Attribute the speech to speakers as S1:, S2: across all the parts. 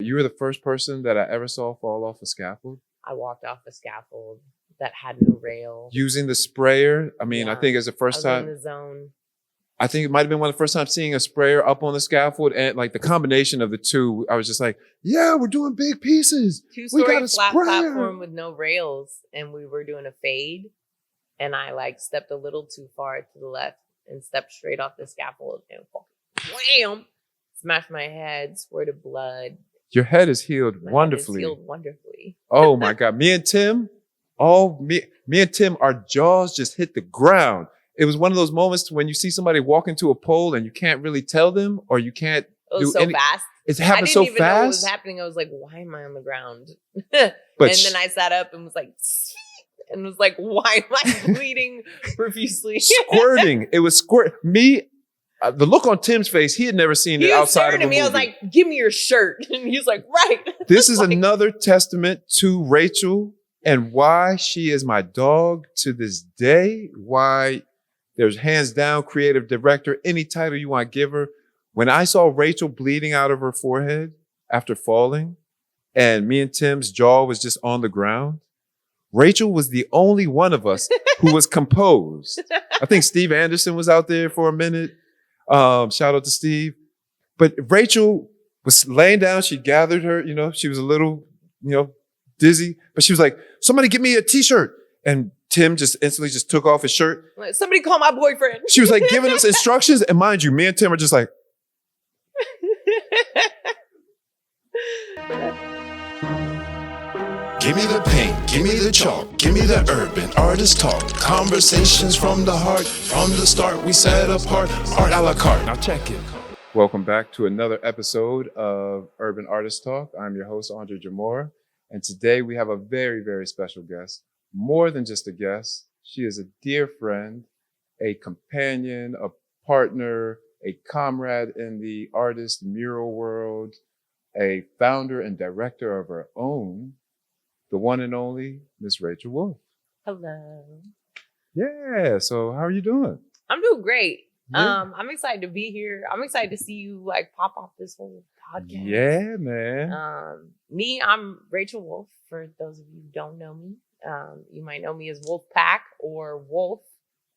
S1: you were the first person that I ever saw fall off a scaffold.
S2: I walked off a scaffold that had no rail.
S1: Using the sprayer. I mean, I think it's the first time.
S2: In the zone.
S1: I think it might have been one of the first times seeing a sprayer up on the scaffold, and like the combination of the two, I was just like, yeah, we're doing big pieces.
S2: 2-story flat platform with no rails, and we were doing a fade, and I like stepped a little too far to the left and stepped straight off the scaffold and wham, smashed my head, squirted blood.
S1: Your head is healed wonderfully. Oh my God. Me and Tim, our jaws just hit the ground. It was one of those moments when you see somebody walk into a pole and you can't really tell them, or you can't
S2: fast.
S1: It's happened so fast. I didn't even know what
S2: was happening. I was like, why am I on the ground? And then I sat up and was like, and was like, why am I bleeding profusely?
S1: Squirting. It was the look on Tim's face, he had never seen it outside of a movie.
S2: I was like, give me your shirt. And he's like, right.
S1: This is another testament to Rachel and why she is my dog to this day. Why there's hands down creative director, any title you want to give her. When I saw Rachel bleeding out of her forehead after falling and me and Tim's jaw was just on the ground, Rachel was the only one of us who was composed. I think Steve Anderson was out there for a minute. Shout out to Steve. But Rachel was laying down. She gathered her, she was a little, dizzy, but she was like, somebody give me a t-shirt. And Tim just instantly just took off his shirt.
S2: Like, somebody call my boyfriend.
S1: She was like giving us instructions. And mind you, me and Tim are just like,
S3: give me the paint, give me the chalk, give me the urban artist talk. Conversations from the heart, from the start we set apart. Art a la carte, now check it.
S1: Welcome back to another episode of Urban Artist Talk. I'm your host, Andre Jamora. And today we have a very, very special guest. More than just a guest. She is a dear friend, a companion, a partner, a comrade in the artist mural world, a founder and director of her own, the one and only Miss Rachel Wolfe.
S2: Hello.
S1: Yeah. So how are you doing?
S2: I'm doing great.
S1: Yeah.
S2: I'm excited to be here. I'm excited to see you like pop off this whole podcast.
S1: Yeah, man.
S2: I'm Rachel Wolfe. For those of you who don't know me, you might know me as Wolfpack or Wolfe.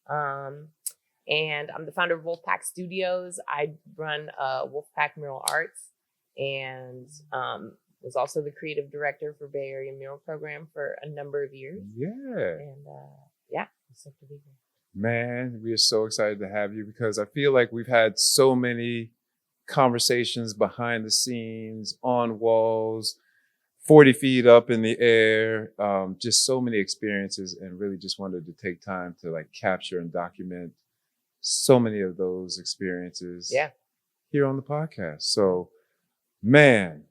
S2: And I'm the founder of Wolfpack Studios. I run Wolfpack Mural Arts and was also the creative director for Bay Area Mural Program for a number of years.
S1: Yeah.
S2: And I'm stoked to be here.
S1: Man, we are so excited to have you because I feel like we've had so many conversations behind the scenes, on walls, 40 feet up in the air, just so many experiences, and really just wanted to take time to like capture and document so many of those experiences here on the podcast. So, man,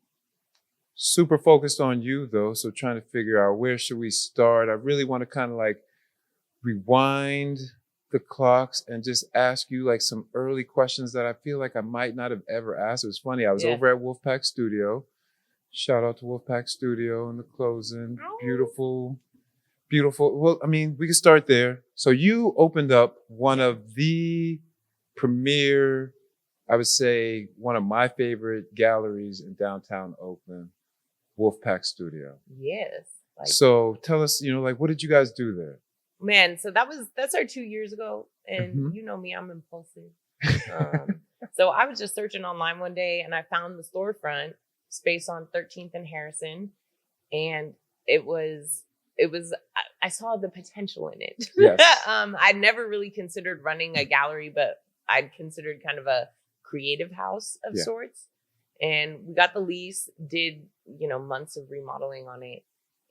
S1: super focused on you though. So trying to figure out where should we start. I really want to kind of like rewind the clocks and just ask you like some early questions that I feel like I might not have ever asked. It was funny. I was over at Wolfpack Studio. Shout out to Wolfpack Studio in the closing. Beautiful. Well, I mean, we can start there. So you opened up one of the premier, I would say one of my favorite galleries in downtown Oakland, Wolfpack Studio.
S2: Yes.
S1: So tell us, what did you guys do there?
S2: Man, so that's our 2 years ago. And you know me, I'm impulsive. So I was just searching online one day and I found the storefront space on 13th and Harrison. And I saw the potential in it. Yes. I'd never really considered running a gallery, but I'd considered kind of a creative house of sorts. And we got the lease, did, months of remodeling on it,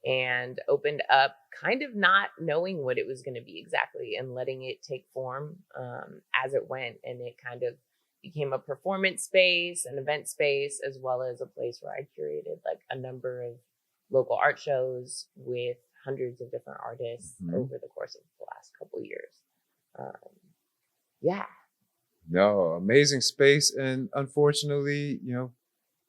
S2: and opened up kind of not knowing what it was going to be exactly and letting it take form as it went. And it kind of became a performance space, an event space, as well as a place where I curated like a number of local art shows with hundreds of different artists over the course of the last couple of years.
S1: No, amazing space. And unfortunately,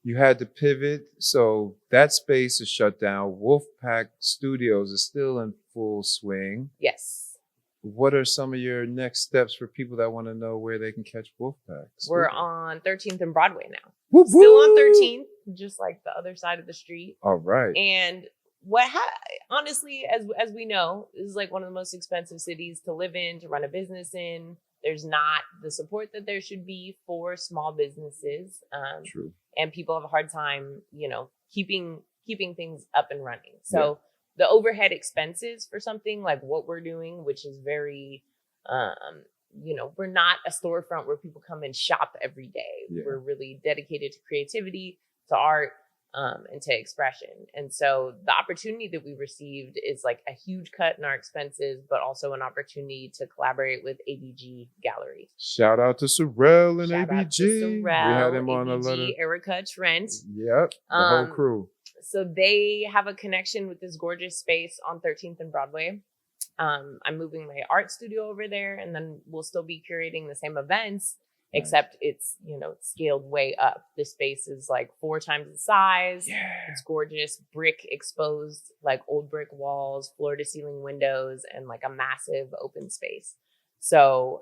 S1: you had to pivot. So that space is shut down. Wolfpack Studios is still in full swing.
S2: Yes.
S1: What are some of your next steps for people that want to know where they can catch Wolfpack?
S2: We're on 13th and Broadway now.
S1: Whoop,
S2: still on 13th. just like the other side of the street.
S1: All right.
S2: And honestly, as we know, this is like one of the most expensive cities to live in, to run a business in. There's not the support that there should be for small businesses.
S1: True.
S2: And people have a hard time, keeping things up and running. So the overhead expenses for something like what we're doing, which is very, we're not a storefront where people come and shop every day. Yeah. We're really dedicated to creativity, to art, and to expression. And so the opportunity that we received is like a huge cut in our expenses, but also an opportunity to collaborate with ABG Gallery.
S1: Shout out to Sorrel and
S2: Shout
S1: ABG.
S2: Out to Sorrel,
S1: we had him on
S2: ABG,
S1: a letter.
S2: Erica, Trent.
S1: Yep, the whole crew.
S2: So they have a connection with this gorgeous space on 13th and Broadway. I'm moving my art studio over there, and then we'll still be curating the same events, except it's, scaled way up. The space is like 4 times the size. Yeah. It's gorgeous, brick exposed, like old brick walls, floor to ceiling windows, and like a massive open space. So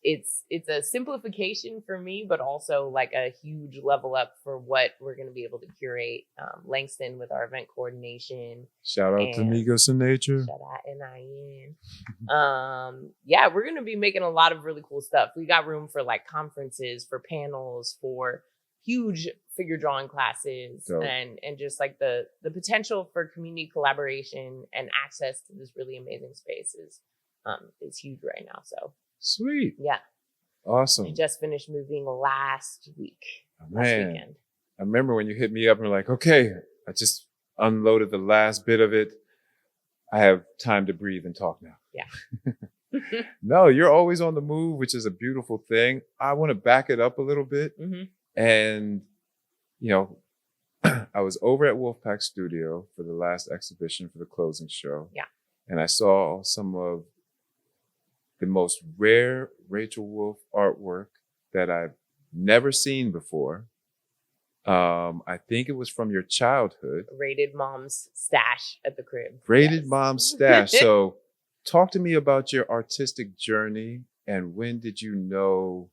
S2: it's a simplification for me, but also like a huge level up for what we're going to be able to curate. Langston with our event coordination.
S1: Shout out to Migos in Nature.
S2: Shout out NIN. We're going to be making a lot of really cool stuff. We got room for like conferences, for panels, for huge figure drawing classes, and just like the potential for community collaboration and access to this really amazing space is huge right now. So.
S1: Sweet.
S2: Yeah.
S1: Awesome.
S2: I just finished moving last week.
S1: Last weekend. I remember when you hit me up and were like, okay, I just unloaded the last bit of it. I have time to breathe and talk now.
S2: Yeah.
S1: No, you're always on the move, which is a beautiful thing. I want to back it up a little bit. Mm-hmm. And, I was over at Wolfpack Studio for the last exhibition for the closing show.
S2: Yeah.
S1: And I saw some of the most rare Rachel Wolfe artwork that I've never seen before. I think it was from your childhood.
S2: Rated mom's stash at the crib.
S1: Rated mom's stash. So talk to me about your artistic journey, and when did you know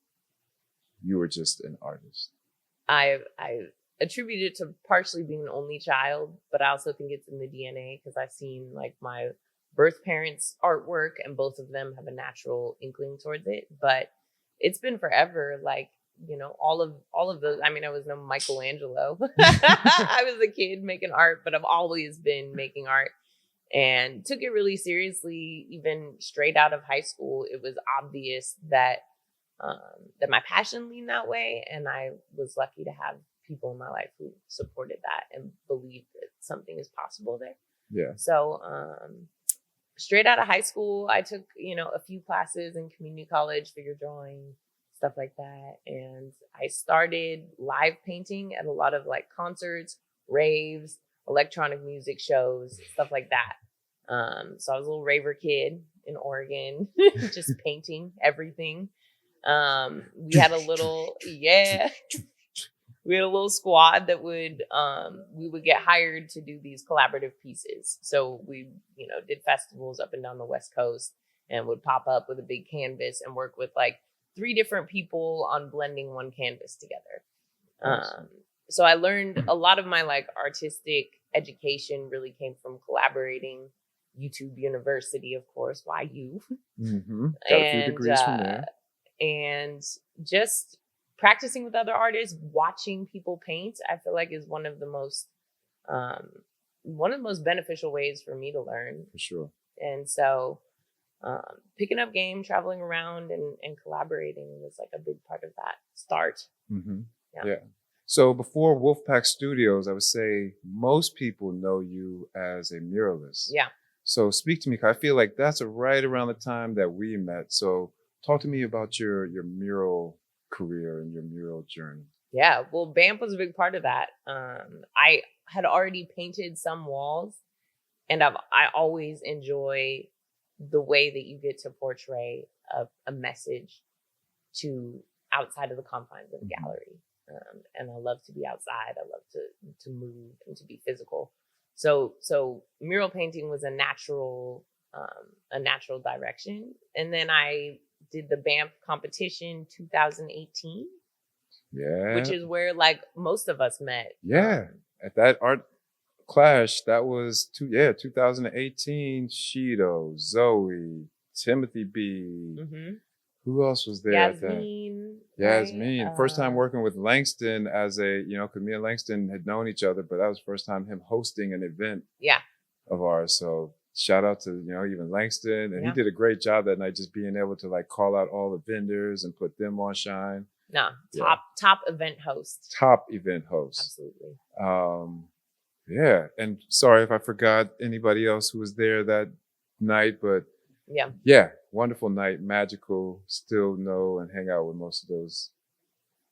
S1: you were just an artist?
S2: I attribute it to partially being an only child, but I also think it's in the DNA because I've seen like my birth parents' artwork, and both of them have a natural inkling towards it. But it's been forever, like, all of those. I mean, I was no Michelangelo. I was a kid making art, but I've always been making art and took it really seriously. Even straight out of high school, it was obvious that my passion leaned that way, and I was lucky to have people in my life who supported that and believed that something is possible there.
S1: Yeah.
S2: So, straight out of high school, I took, a few classes in community college, figure drawing, stuff like that. And I started live painting at a lot of like concerts, raves, electronic music shows, stuff like that. So I was a little raver kid in Oregon, just painting everything. We had a little, we had a little squad that we would get hired to do these collaborative pieces. So we, did festivals up and down the West Coast and would pop up with a big canvas and work with like 3 different people on blending one canvas together. Awesome. So I learned a lot of my like artistic education really came from collaborating. YouTube University, of course, YU.
S1: Mm-hmm. Got a few degrees from there.
S2: And just practicing with other artists, watching people paint, I feel like is one of the most beneficial ways for me to learn.
S1: For sure.
S2: And so picking up game, traveling around and collaborating was like a big part of that start.
S1: Mm-hmm. Yeah. So before Wolfpack Studios, I would say most people know you as a muralist.
S2: Yeah.
S1: So speak to me, 'cause I feel like that's right around the time that we met. So talk to me about your mural career and your mural journey.
S2: Yeah, well, BAMP was a big part of that. I had already painted some walls, and I always enjoy the way that you get to portray a message to outside of the confines of a gallery. And I love to be outside. I love to move and to be physical. So mural painting was a natural direction. And then I did the BAMP competition 2018.
S1: Yeah.
S2: which is where like most of us met.
S1: Yeah. At that art clash, that was 2018. Shido, Zoe, Timothy B.
S2: Mm-hmm.
S1: Who else was there at that? Yasmin.
S2: Right?
S1: First time working with Langston as a, because me and Langston had known each other, but that was the first time him hosting an event of ours. So shout out to, even Langston. And he did a great job that night, just being able to like call out all the vendors and put them on shine.
S2: No, top event host.
S1: Top event host.
S2: Absolutely.
S1: Yeah. And sorry if I forgot anybody else who was there that night, but yeah, wonderful night, magical. Still know and hang out with most of those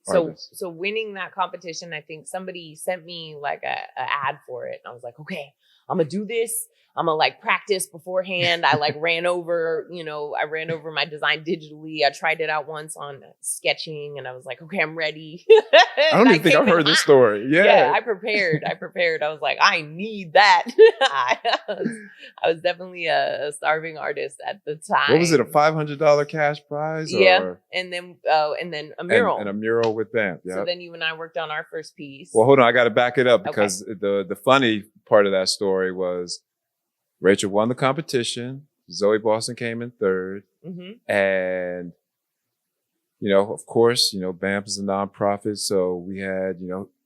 S1: artists.
S2: So winning that competition, I think somebody sent me like a ad for it. And I was like, okay, I'm gonna do this. I'm gonna like practice beforehand. I like ran over my design digitally. I tried it out once on sketching and I was like, okay, I'm ready.
S1: I don't even think I've heard this story. Yeah,
S2: I prepared. I was like, I need that. I was definitely a starving artist at the time.
S1: What was it, a $500 cash prize?
S2: Yeah, and then a mural.
S1: And a mural with BAMP. Yeah.
S2: So then you and I worked on our first piece.
S1: Well, hold on, I got to back it up because the funny part of that story was Rachel won the competition. Zoe Boston came in third. Mm-hmm. And, of course, BAMP is a nonprofit. So we had,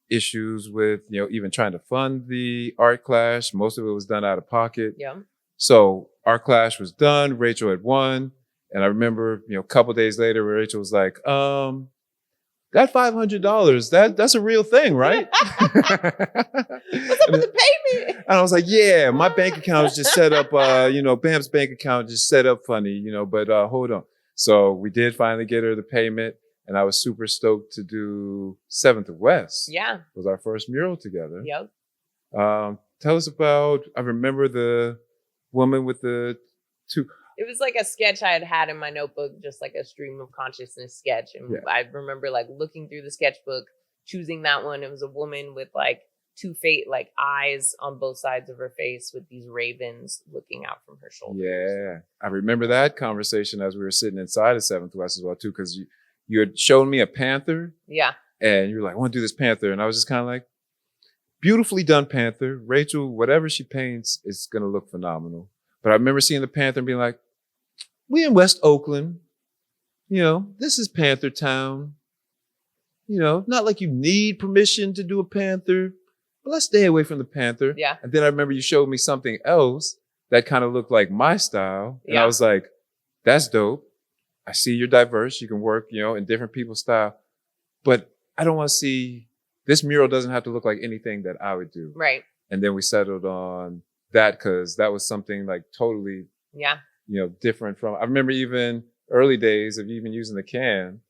S1: issues with, even trying to fund the art clash. Most of it was done out of pocket.
S2: Yeah.
S1: So our clash was done. Rachel had won. And I remember, a couple days later, Rachel was like, that $500, that's a real thing, right?
S2: What's up with the payment?
S1: And I was like, yeah, my bank account is just set up, BAMP's bank account just set up funny, but hold on. So we did finally get her the payment, and I was super stoked to do 7th of West.
S2: Yeah.
S1: It was our first mural together.
S2: Yep.
S1: Tell us about, I remember the woman with the two...
S2: It was like a sketch I had in my notebook, just like a stream of consciousness sketch. And I remember like looking through the sketchbook, choosing that one. It was a woman with like two eyes on both sides of her face with these ravens looking out from her shoulders.
S1: Yeah. I remember that conversation as we were sitting inside of 7th West as well, too, because you had shown me a panther.
S2: Yeah.
S1: And you were like, I want to do this panther. And I was just kind of like, beautifully done panther. Rachel, whatever she paints is going to look phenomenal. But I remember seeing the panther and being like, we in West Oakland, this is Panther Town. Not like you need permission to do a panther, but let's stay away from the panther.
S2: Yeah.
S1: And then I remember you showed me something else that kind of looked like my style. And I was like, that's dope. I see you're diverse. You can work, in different people's style. But I don't want to see, this mural doesn't have to look like anything that I would do.
S2: Right.
S1: And then we settled on that because that was something like totally different from, I remember even early days of even using the can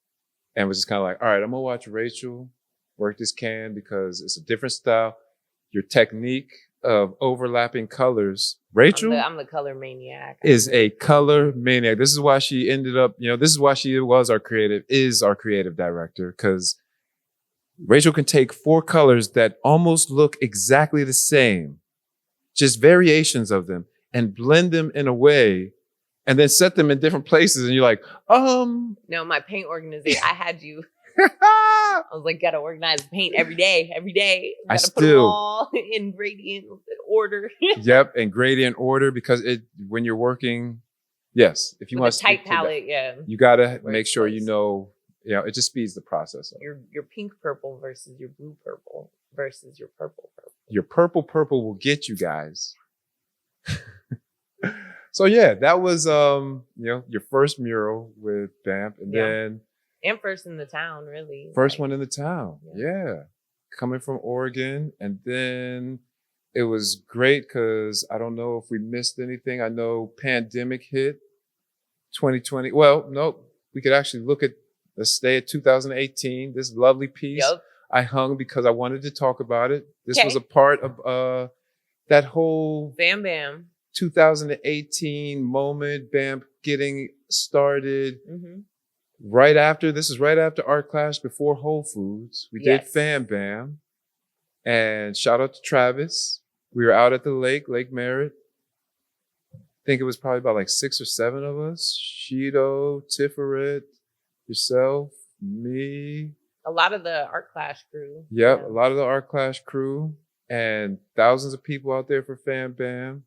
S1: and was just kind of like, all right, I'm going to watch Rachel work this can because it's a different style. Your technique of overlapping colors. Rachel,
S2: I'm the color maniac.
S1: Is a color maniac. This is why she ended up, this is why she is our creative director, because Rachel can take 4 colors that almost look exactly the same, just variations of them, and blend them in a way and then set them in different places. And you're like,
S2: No, my paint organization, I had you. I was like, gotta organize paint every day. Gotta put them all in gradient order.
S1: Yep, in gradient order, because when you're working, yes, if you want
S2: a tight palette,
S1: you gotta make sure it just speeds the process up.
S2: Your pink purple versus your blue purple versus your purple purple.
S1: Your purple will get you guys. So yeah, that was your first mural with BAMP,
S2: and first in the town, really.
S1: First one in the town, yeah. Coming from Oregon, and then it was great because I don't know if we missed anything. I know pandemic hit 2020. Well, no, we could actually let's stay at 2018. This lovely piece I hung because I wanted to talk about it. This was a part of that whole
S2: Bam
S1: 2018 moment, BAMP getting started. Mm-hmm. This is right after Art Clash, before Whole Foods. We did Fam Bam. And shout out to Travis. We were out at the Lake Merritt. I think it was probably about like 6 or 7 of us. Shido, Tiferet, yourself, me,
S2: A lot of the art clash crew.
S1: Yep, a lot of the art clash crew and thousands of people out there for Fam Bam.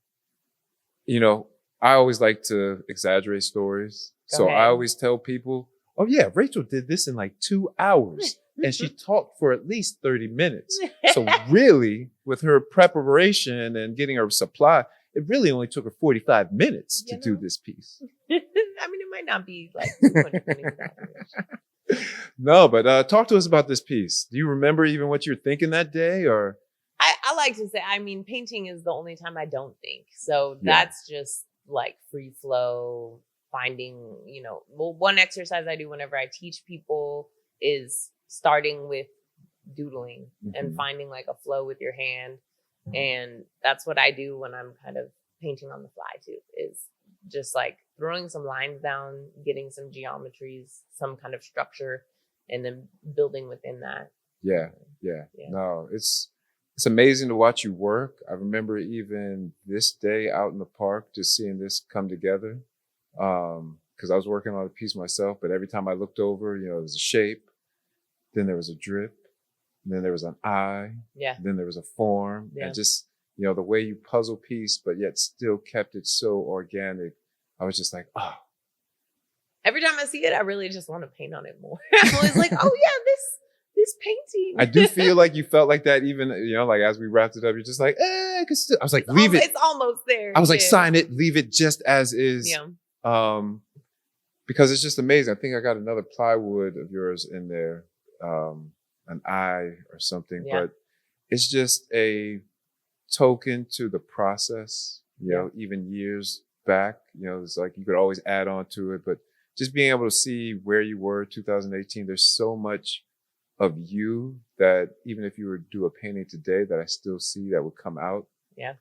S1: You know, I always like to exaggerate stories. So I always tell people, oh yeah, Rachel did this in like 2 hours and she talked for at least 30 minutes. So really, with her preparation and getting her supply, it really only took her 45 minutes to do this piece.
S2: I mean, it might not be like 200
S1: No, but talk to us about this piece. Do you remember even what you were thinking that day, or?
S2: I like to say, I mean, painting is the only time I don't think. So that's just like free flow, finding, you know, well, one exercise I do whenever I teach people is starting with doodling and finding like a flow with your hand. And that's what I do when I'm kind of painting on the fly too, is just like throwing some lines down, getting some geometries, some kind of structure, and then building within that. Yeah.
S1: No, it's amazing to watch you work. I remember even this day out in the park, just seeing this come together. Because I was working on a piece myself, but every time I looked over, you know, there was a shape, then there was a drip, and then there was an eye, then there was a form, and just, you know, the way you puzzle piece, but yet still kept it so organic. I was just like, oh.
S2: Every time I see it, I really just want to paint on it more. I'm always like, oh yeah, this painting.
S1: I do feel like you felt like that even, you know, like as we wrapped it up, you're just like, I could still. I was like, leave it.
S2: It's almost there.
S1: I was like, sign it, leave it just as is. Because it's just amazing. I think I got another plywood of yours in there, an eye or something, but it's just a token to the process, you know, even years back, you know, it's like you could always add on to it, but just being able to see where you were 2018, there's so much of you that even if you were to do a painting today that I still see that would come out. Yeah.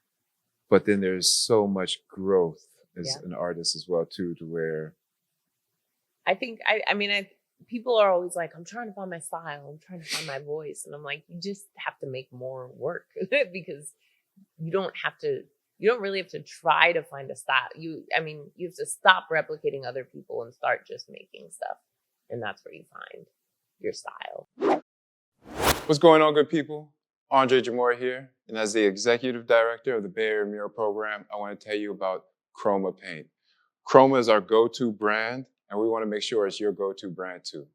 S1: But then there's so much growth as an artist as well too, to where
S2: I think, I mean, people are always like, I'm trying to find my style. I'm trying to find my voice. And I'm like, you just have to make more work because you don't really have to try to find a style. You have to stop replicating other people and start just making stuff. And that's where you find your style.
S1: What's going on, good people? Andre Jamora here. And as the executive director of the Bay Area Mural Program, I want to tell you about Chroma Paint. Chroma is our go-to brand, and we want to make sure it's your go-to brand too.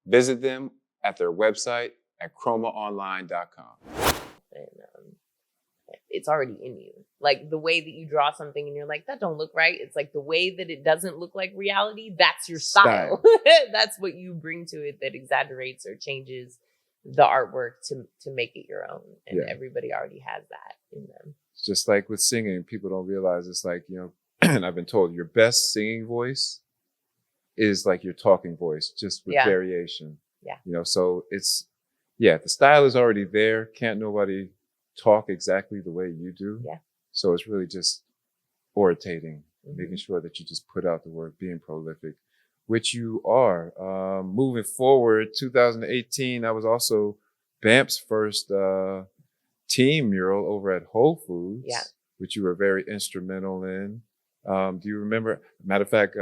S1: Visit them at their website at chromaonline.com.
S2: And it's already in you. Like the way that you draw something and you're like, that don't look right. It's like the way that it doesn't look like reality, that's your style. That's what you bring to it that exaggerates or changes the artwork to make it your own. And everybody already has that in them.
S1: It's just like with singing, people don't realize it's like, you know, and I've been told your best singing voice is like your talking voice, just with variation. Yeah. You know, so it's, the style is already there. Can't nobody talk exactly the way you do. Yeah. So it's really just orating, making sure that you just put out the work, being prolific, which you are. Moving forward, 2018, that was also BAMP's first team mural over at Whole Foods, which you were very instrumental in. Do you remember? Matter of fact,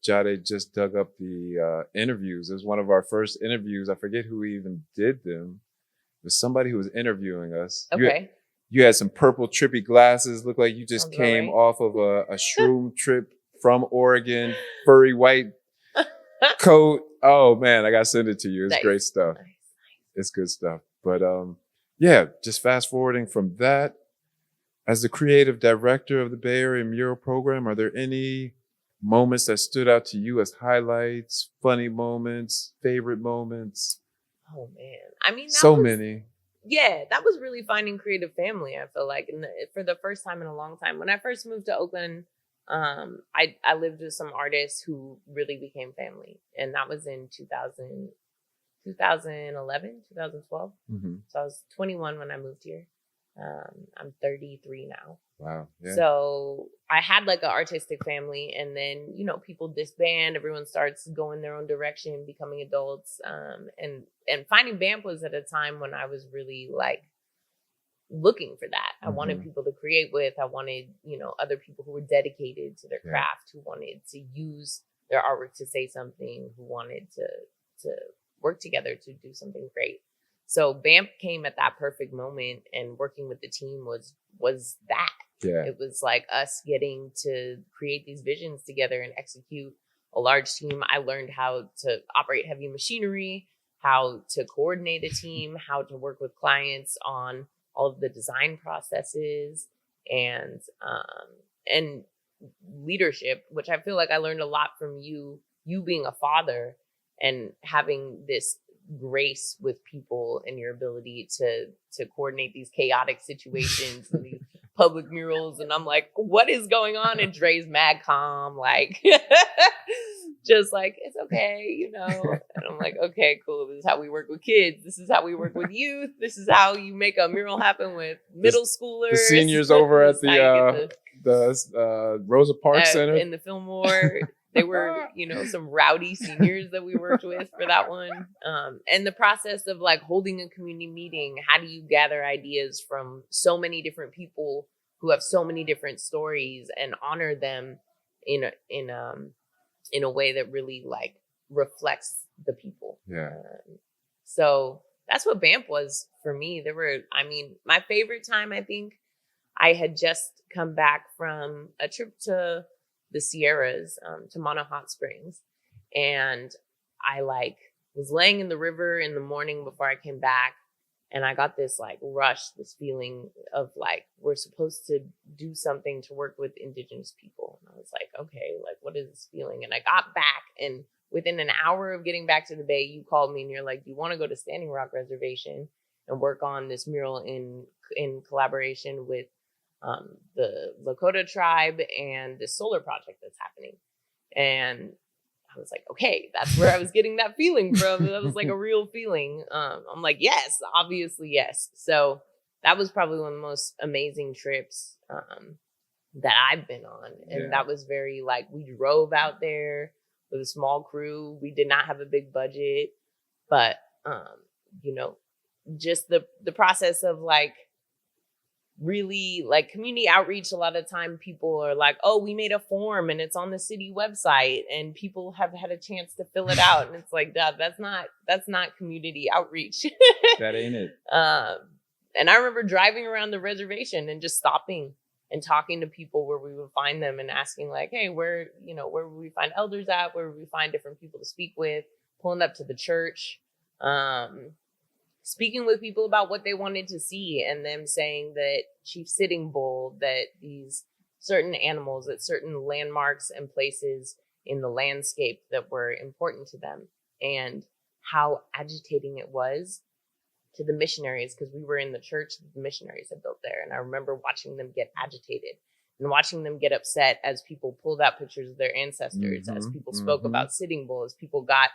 S1: Jade just dug up the interviews. It was one of our first interviews. I forget who even did them. It was somebody who was interviewing us.
S2: Okay.
S1: You had some purple trippy glasses. Looked like you just came off of a shroom trip from Oregon. Furry white coat. Oh man, I gotta send it to you. It's great stuff. Nice. It's good stuff. But just fast forwarding from that. As the creative director of the Bay Area Mural Program, are there any moments that stood out to you as highlights, funny moments, favorite moments?
S2: Oh man, I mean,
S1: many.
S2: Yeah, that was really finding creative family. I feel like, for the first time in a long time. When I first moved to Oakland, I lived with some artists who really became family, and that was in 2011, 2012. So I was 21 when I moved here. I'm 33 now.
S1: Wow. Yeah.
S2: So I had like an artistic family, and then, you know, people disband, everyone starts going their own direction, becoming adults. And finding BAMP was at a time when I was really like looking for that. I wanted people to create with. I wanted, you know, other people who were dedicated to their craft, who wanted to use their artwork to say something, who wanted to work together to do something great. So BAMP came at that perfect moment, and working with the team was that.
S1: Yeah.
S2: It was like us getting to create these visions together and execute a large team. I learned how to operate heavy machinery, how to coordinate a team, how to work with clients on all of the design processes, and leadership, which I feel like I learned a lot from you being a father and having this grace with people and your ability to coordinate these chaotic situations and these public murals. And I'm like, what is going on? And Dre's mad calm, like just like, it's okay, you know. And I'm like, okay, cool. This is how we work with kids. This is how we work with youth. This is how you make a mural happen with middle schoolers.
S1: The seniors over at the Rosa Parks Center
S2: in the Fillmore. They were, you know, some rowdy seniors that we worked with for that one. And the process of like holding a community meeting, how do you gather ideas from so many different people who have so many different stories and honor them in a way that really like reflects the people.
S1: Yeah.
S2: So that's what BAMP was for me. My favorite time, I think I had just come back from a trip to the Sierras, to Mono Hot Springs. And I like was laying in the river in the morning before I came back. And I got this like rush, this feeling of like, we're supposed to do something to work with indigenous people. And I was like, okay, like, what is this feeling? And I got back, and within an hour of getting back to the Bay, you called me and you're like, do you want to go to Standing Rock Reservation and work on this mural in collaboration with the Lakota tribe and the solar project that's happening? And I was like, okay, that's where I was getting that feeling from. That was like a real feeling. I'm like, yes, obviously, yes. So that was probably one of the most amazing trips that I've been on. And that was very like, we drove out there with a small crew. We did not have a big budget, but, you know, just the process of like, really like community outreach. A lot of time people are like, oh, we made a form and it's on the city website and people have had a chance to fill it out. And it's like, that's not community outreach.
S1: That ain't it.
S2: And I remember driving around the reservation and just stopping and talking to people where we would find them and asking like, hey, where would we find elders at? Where would we find different people to speak with? Pulling up to the church. Speaking with people about what they wanted to see, and them saying that Chief Sitting Bull, that these certain animals, that certain landmarks and places in the landscape that were important to them, and how agitating it was to the missionaries, because we were in the church that the missionaries had built there. And I remember watching them get agitated and watching them get upset as people pulled out pictures of their ancestors, as people spoke about Sitting Bull, as people got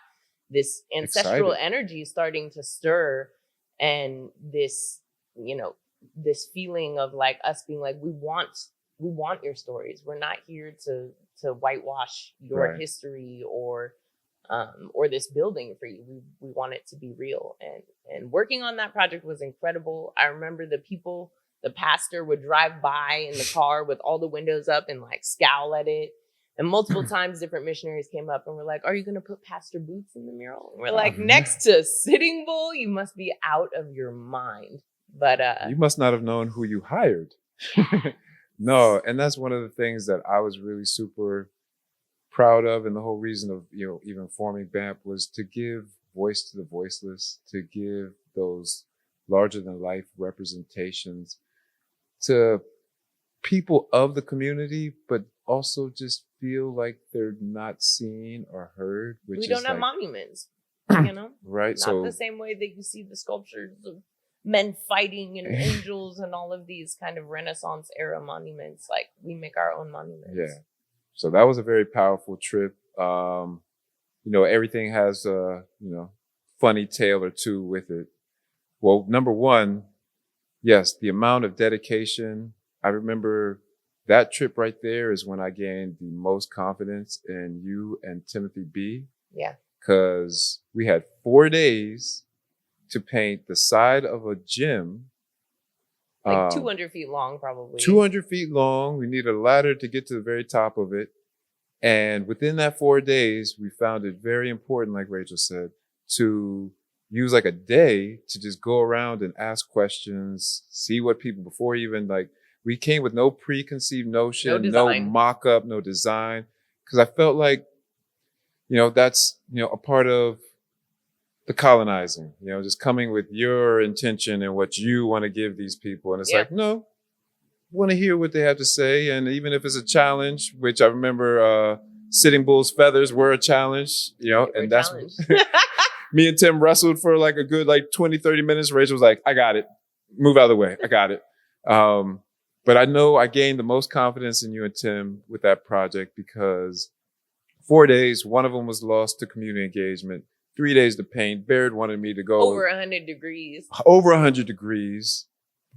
S2: this ancestral energy starting to stir. And this, you know, this feeling of like us being like, we want your stories. We're not here to whitewash your history or this building for you. We want it to be real. And working on that project was incredible. I remember the pastor would drive by in the car with all the windows up and like scowl at it. And multiple times different missionaries came up and were like, are you going to put Pastor Boots in the mural? And we're like, next to Sitting Bull, you must be out of your mind. But
S1: you must not have known who you hired. No, and that's one of the things that I was really super proud of. And the whole reason of, you know, even forming BAMP was to give voice to the voiceless, to give those larger than life representations to people of the community, but also just feel like they're not seen or heard. Which
S2: we don't have monuments, you know?
S1: Right.
S2: Not the same way that you see the sculptures of men fighting and angels and all of these kind of Renaissance era monuments. Like, we make our own monuments.
S1: Yeah. So that was a very powerful trip. You know, everything has a, you know, funny tale or two with it. Well, number one, yes, the amount of dedication. I remember that trip right there is when I gained the most confidence in you and Timothy B.
S2: Yeah.
S1: Because we had 4 days to paint the side of a gym.
S2: Like 200 feet long, probably.
S1: 200 feet long. We needed a ladder to get to the very top of it. And within that 4 days, we found it very important, like Rachel said, to use like a day to just go around and ask questions, see what people, before even like, we came with no preconceived notion, no mock-up, no design. Cause I felt like, that's, a part of the colonizing, just coming with your intention and what you want to give these people. And it's like, no, want to hear what they have to say. And even if it's a challenge, which I remember, Sitting Bull's feathers were a challenge, and that's me and Tim wrestled for like a good 20, 30 minutes. Rachel was like, I got it. Move out of the way. I got it. But I know I gained the most confidence in you and Tim with that project because 4 days, one of them was lost to community engagement, 3 days to paint. Barrett wanted me to go
S2: over 100 degrees.
S1: Over 100 degrees.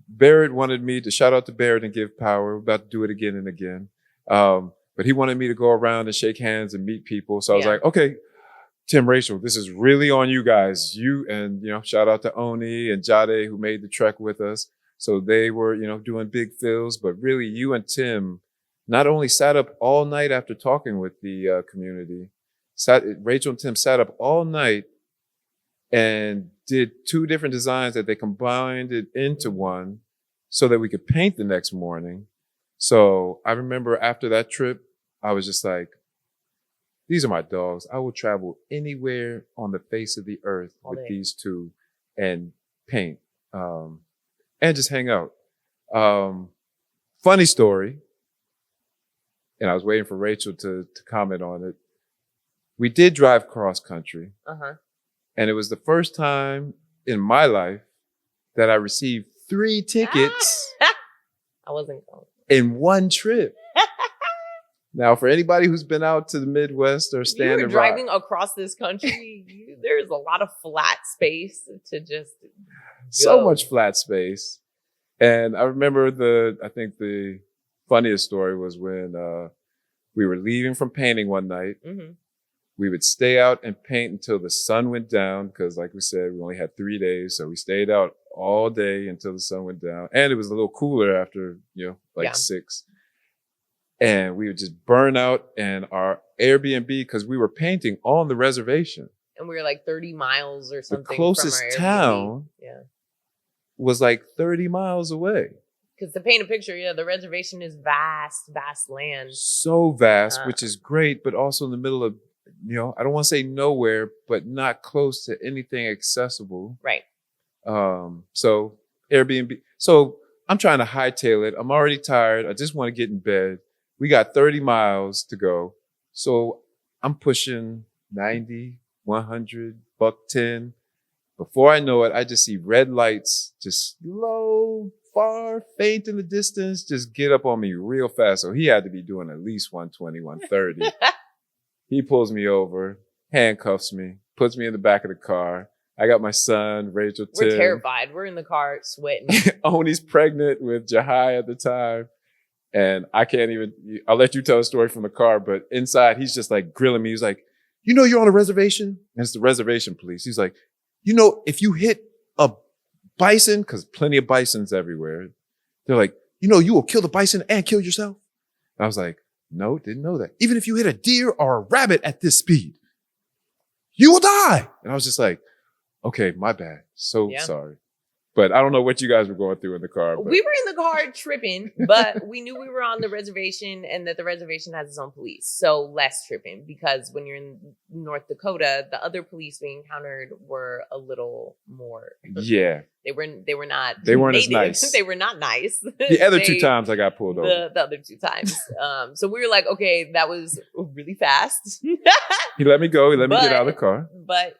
S1: Barrett wanted me to shout out to Barrett and give power. We're about to do it again and again. But he wanted me to go around and shake hands and meet people. So I was like, okay, Tim, Rachel, this is really on you guys. You and, shout out to Oni and Jade who made the trek with us. So they were, doing big fills, but really you and Tim not only sat up all night after talking with the community, Rachel and Tim sat up all night and did 2 different designs that they combined it into one so that we could paint the next morning. So I remember after that trip, I was just like, these are my dogs. I will travel anywhere on the face of the earth with these 2 and paint and just hang out. Funny story. And I was waiting for Rachel to comment on it. We did drive cross country. And it was the first time in my life that I received 3 tickets.
S2: I wasn't going.
S1: In one trip. Now, for anybody who's been out to the Midwest or Stand
S2: and driving across this country, there's a lot of flat space to just go.
S1: So much flat space. And I remember I think the funniest story was when we were leaving from painting one night. We would stay out and paint until the sun went down because, like we said, we only had 3 days. So we stayed out all day until the sun went down. And it was a little cooler after, 6. And we would just burn out in our Airbnb because we were painting on the reservation.
S2: And we were like 30 miles or something.
S1: The closest
S2: from our
S1: town was like 30 miles away.
S2: Because to paint a picture, the reservation is vast land.
S1: So vast, which is great, but also in the middle of, I don't want to say nowhere, but not close to anything accessible.
S2: Right.
S1: So Airbnb. So I'm trying to hightail it. I'm already tired. I just want to get in bed. We got 30 miles to go. So I'm pushing 90, 100, $110. Before I know it, I just see red lights, just low, far, faint in the distance, just get up on me real fast. So he had to be doing at least 120, 130. He pulls me over, handcuffs me, puts me in the back of the car. I got my son, Rachel, Tim.
S2: We're terrified. We're in the car sweating.
S1: Oni's pregnant with Jahai at the time. And I can't even, I'll let you tell the story from the car, but inside he's just like grilling me. He's like, you're on a reservation? And it's the reservation police. He's like, if you hit a bison, because plenty of bisons everywhere, they're like, you will kill the bison and kill yourself. And I was like, no, didn't know that. Even if you hit a deer or a rabbit at this speed, you will die. And I was just like, okay, my bad. So sorry. But I don't know what you guys were going through in the car. But.
S2: We were in the car tripping, but we knew we were on the reservation and that the reservation has its own police. So less tripping because when you're in North Dakota, the other police we encountered were a little more.
S1: Yeah.
S2: They weren't
S1: native. As nice.
S2: They were not nice.
S1: The other 2 times I got pulled over.
S2: The other 2 times. So we were like, okay, that was really fast.
S1: He let me go. He let me get out of the car.
S2: But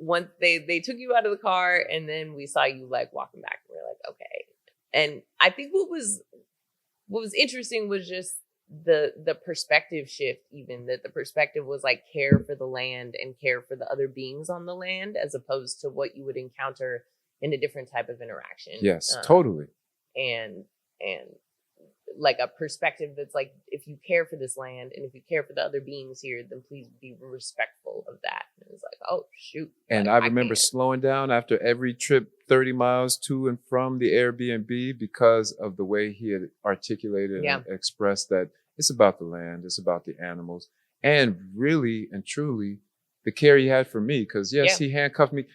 S2: once they took you out of the car and then we saw you like walking back, we were like, okay. And I think what was interesting was just the perspective shift, even that the perspective was like care for the land and care for the other beings on the land, as opposed to what you would encounter in a different type of interaction.
S1: Yes, totally.
S2: And like a perspective that's like, if you care for this land and if you care for the other beings here, then please be respectful of that. And it's like, oh shoot.
S1: And I remember slowing down after every trip, 30 miles to and from the Airbnb, because of the way he had articulated and expressed that it's about the land, it's about the animals. And really and truly, the care he had for me. Because yes, he handcuffed me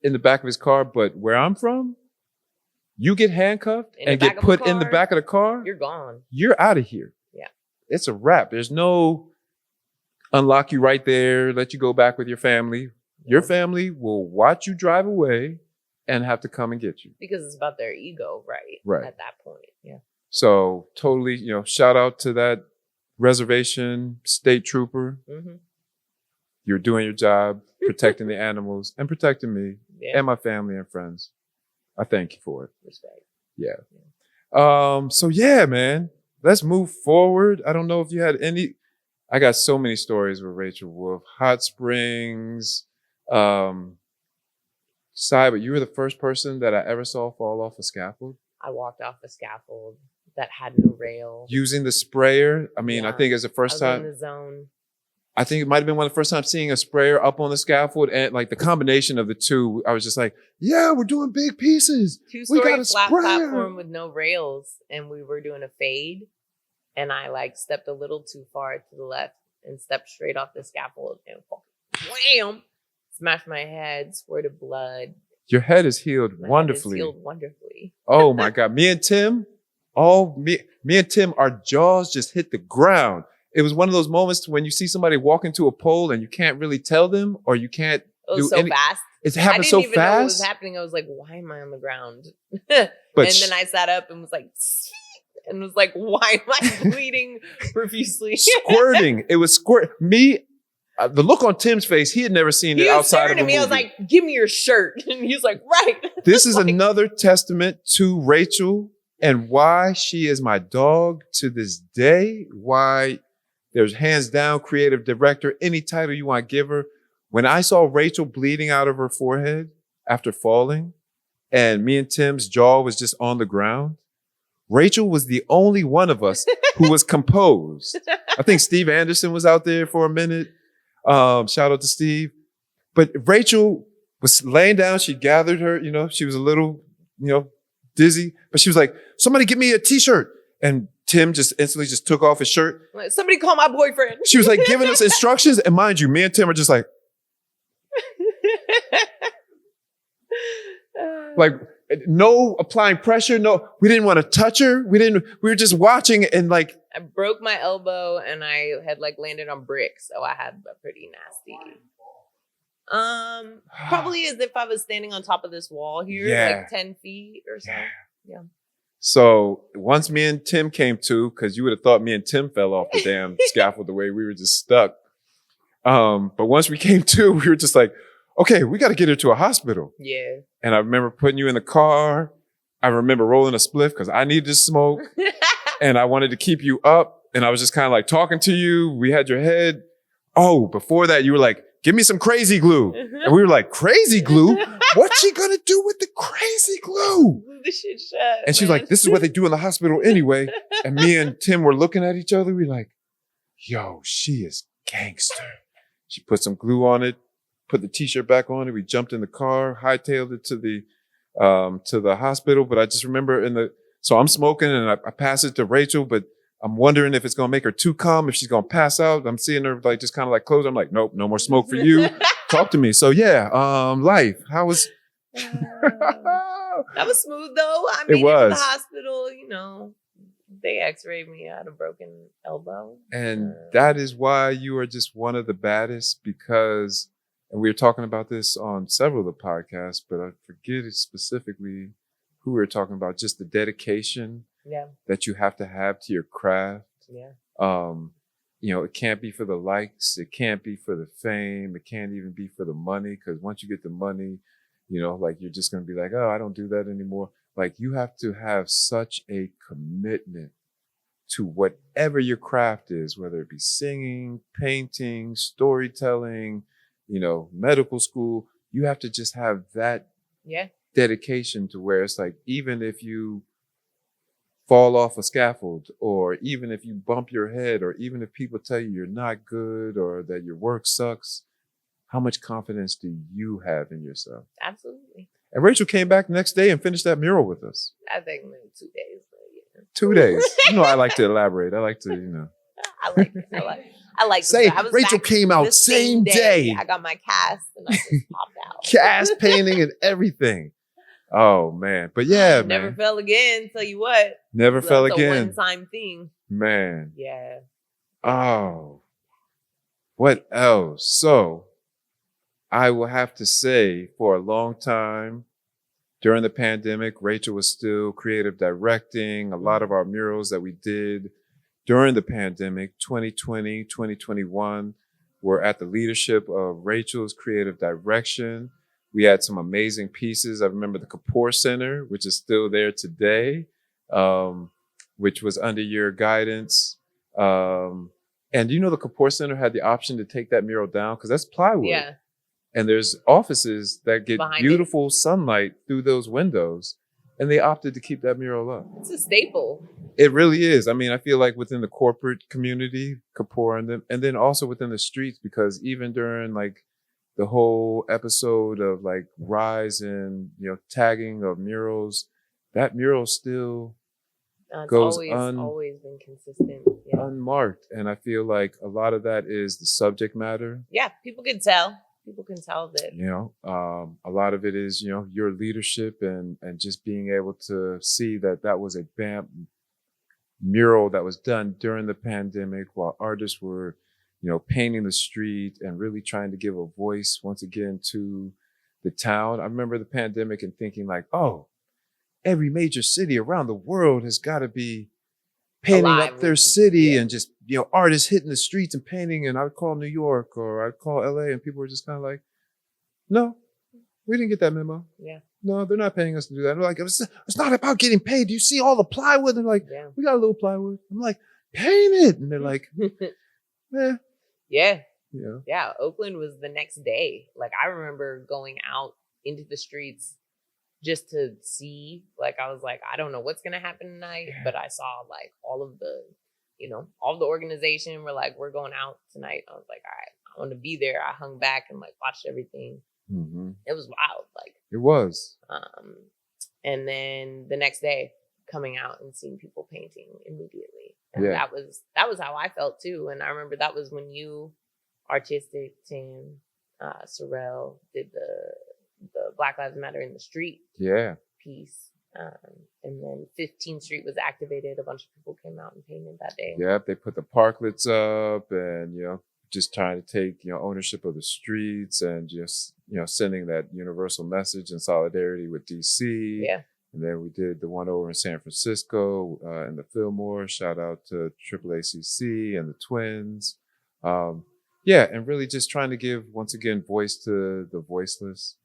S1: in the back of his car, but where I'm from, you get handcuffed and get put in the back of the car,
S2: you're gone.
S1: You're out of here.
S2: Yeah.
S1: It's a wrap. There's no unlock you right there, let you go back with your family. Your family will watch you drive away and have to come and get you.
S2: Because it's about their ego, right?
S1: Right.
S2: At that point. Yeah.
S1: So totally, shout out to that reservation state trooper. Mm-hmm. You're doing your job, protecting the animals and protecting me and my family and friends. I thank you for it.
S2: Respect.
S1: Yeah. So yeah, man, let's move forward. I don't know if you had any, I got so many stories with Rachel Wolfe. Hot Springs, but you were the first person that I ever saw fall off a scaffold.
S2: I walked off a scaffold that had no rail.
S1: Using the sprayer. I mean, I think it's the first time.
S2: In the zone.
S1: I think it might have been one of the first times seeing a sprayer up on the scaffold, and like the combination of the two, I was just like, yeah, we're doing big pieces.
S2: 2-story flat platform with no rails, and we were doing a fade, and I like stepped a little too far to the left and stepped straight off the scaffold and wham, smashed my head, squirted blood.
S1: Your head is healed wonderfully.
S2: Healed wonderfully.
S1: Oh my God. Me and Tim, our jaws just hit the ground. It was one of those moments when you see somebody walk into a pole and you can't really tell them, or you can't
S2: fast.
S1: It's happened so fast. I didn't even know what
S2: was happening. I was like, why am I on the ground? And then I sat up and was like, and was like, why am I bleeding profusely?
S1: Squirting. It was me. The look on Tim's face, he had never seen it outside of a movie.
S2: I was like, give me your shirt. And he was like, right.
S1: This is another testament to Rachel and why she is my dog to this day. Why there's hands down creative director, any title you want to give her. When I saw Rachel bleeding out of her forehead after falling and me and Tim's jaw was just on the ground, Rachel was the only one of us who was composed. I think Steve Anderson was out there for a minute. Shout out to Steve. But Rachel was laying down. She gathered her, she was a little, dizzy, but she was like, somebody give me a t-shirt. And Tim just instantly just took off his shirt.
S2: Somebody call my boyfriend.
S1: She was like giving us instructions. And mind you, me and Tim are just like no applying pressure. No, we didn't want to touch her. We were just watching and like.
S2: I broke my elbow and I had like landed on bricks. So I had a pretty nasty. Probably as if I was standing on top of this wall here, like 10 feet or so. Yeah.
S1: So once me and Tim came to, because you would have thought me and Tim fell off the damn scaffold the way we were just stuck. But once we came to, we were just like, okay, we got to get her to a hospital.
S2: Yeah.
S1: And I remember putting you in the car. I remember rolling a spliff because I needed to smoke. And I wanted to keep you up. And I was just kind of like talking to you. We had your head. Oh, before that, you were like, give me some crazy glue. And we were like, crazy glue? What's she going to do with the crazy glue?
S2: This shit shut,
S1: and she's like, this is what they do in the hospital anyway. And me and Tim were looking at each other. We were like, yo, she is gangster. She put some glue on it, put the t-shirt back on it. We jumped in the car, hightailed it to the hospital. But I just remember so I'm smoking and I pass it to Rachel, but I'm wondering if it's going to make her too calm, if she's going to pass out. I'm seeing her like just kind of like close. I'm like, nope, no more smoke for you. Talk to me. So yeah, life. How was?
S2: That was smooth though. I made it to the hospital, they x-rayed me. I had a broken elbow.
S1: And that is why you are just one of the baddest because, and we were talking about this on several of the podcasts, but I forget specifically who we were talking about, just the dedication that you have to your craft. Yeah. It can't be for the likes. It can't be for the fame. It can't even be for the money. Because once you get the money, like you're just going to be like, oh, I don't do that anymore. Like you have to have such a commitment to whatever your craft is, whether it be singing, painting, storytelling, medical school. You have to just have that dedication to where it's like, even if you fall off a scaffold, or even if you bump your head, or even if people tell you you're not good or that your work sucks, how much confidence do you have in yourself?
S2: Absolutely.
S1: And Rachel came back the next day and finished that mural with us.
S2: I think maybe 2 days. But
S1: 2 days. I like to elaborate. I like to,
S2: I I like
S3: Rachel came out same day.
S2: I got my cast and I just popped out.
S3: Cast painting and everything. Oh man. But yeah,
S2: Never fell again, tell you what.
S3: Never fell
S2: That's
S3: again.
S2: a one-time thing.
S3: Man.
S2: Yeah.
S3: Oh. What else? So I will have to say for a long time during the pandemic, Rachel was still creative directing. A lot of our murals that we did during the pandemic, 2020, 2021, were at the leadership of Rachel's creative direction. We had some amazing pieces. I remember the Kapoor Center, which is still there today, which was under your guidance. And the Kapoor Center had the option to take that mural down because that's plywood.
S2: Yeah.
S3: And there's offices that get
S2: Behind
S3: beautiful sunlight through those windows. And they opted to keep that mural up.
S2: It's a staple.
S3: It really is. I mean, I feel like within the corporate community, Kapoor and then also within the streets, because even during like the whole episode of like rise in, tagging of murals, that mural still goes
S2: always been consistent. Yeah.
S3: Unmarked. And I feel like a lot of that is the subject matter.
S2: Yeah, people can tell. People can tell that.
S3: A lot of it is, your leadership and just being able to see that was a BAMP mural that was done during the pandemic while artists were, painting the street and really trying to give a voice once again to the town. I remember the pandemic and thinking like, oh, every major city around the world has got to be painting up their city and just, artists hitting the streets and painting. And I would call New York or I'd call LA and people were just kind of like, no, we didn't get that memo.
S2: Yeah.
S3: No, they're not paying us to do that. They're like, it's not about getting paid. Do you see all the plywood? They're like, we got a little plywood. I'm like, paint it. And they're like, eh.
S2: Yeah. Yeah. Oakland was the next day. Like I remember going out into the streets just to see, like, I was like, I don't know what's going to happen tonight, but I saw like all of the, all the organization were like, we're going out tonight. I was like, all right, I want to be there. I hung back and like watched everything. Mm-hmm. It was wild. Like
S3: it was.
S2: And then the next day coming out and seeing people painting immediately. And that was how I felt too. And I remember that was when you, Artistic, Tim, Sorrel did the Black Lives Matter in the Street piece. And then 15th Street was activated. A bunch of people came out and painted that day.
S3: Yep, they put the parklets up and, just trying to take, ownership of the streets and just, sending that universal message and solidarity with DC.
S2: Yeah.
S3: And then we did the one over in San Francisco in the Fillmore. Shout out to AAACC and the Twins. And really just trying to give, once again, voice to the voiceless.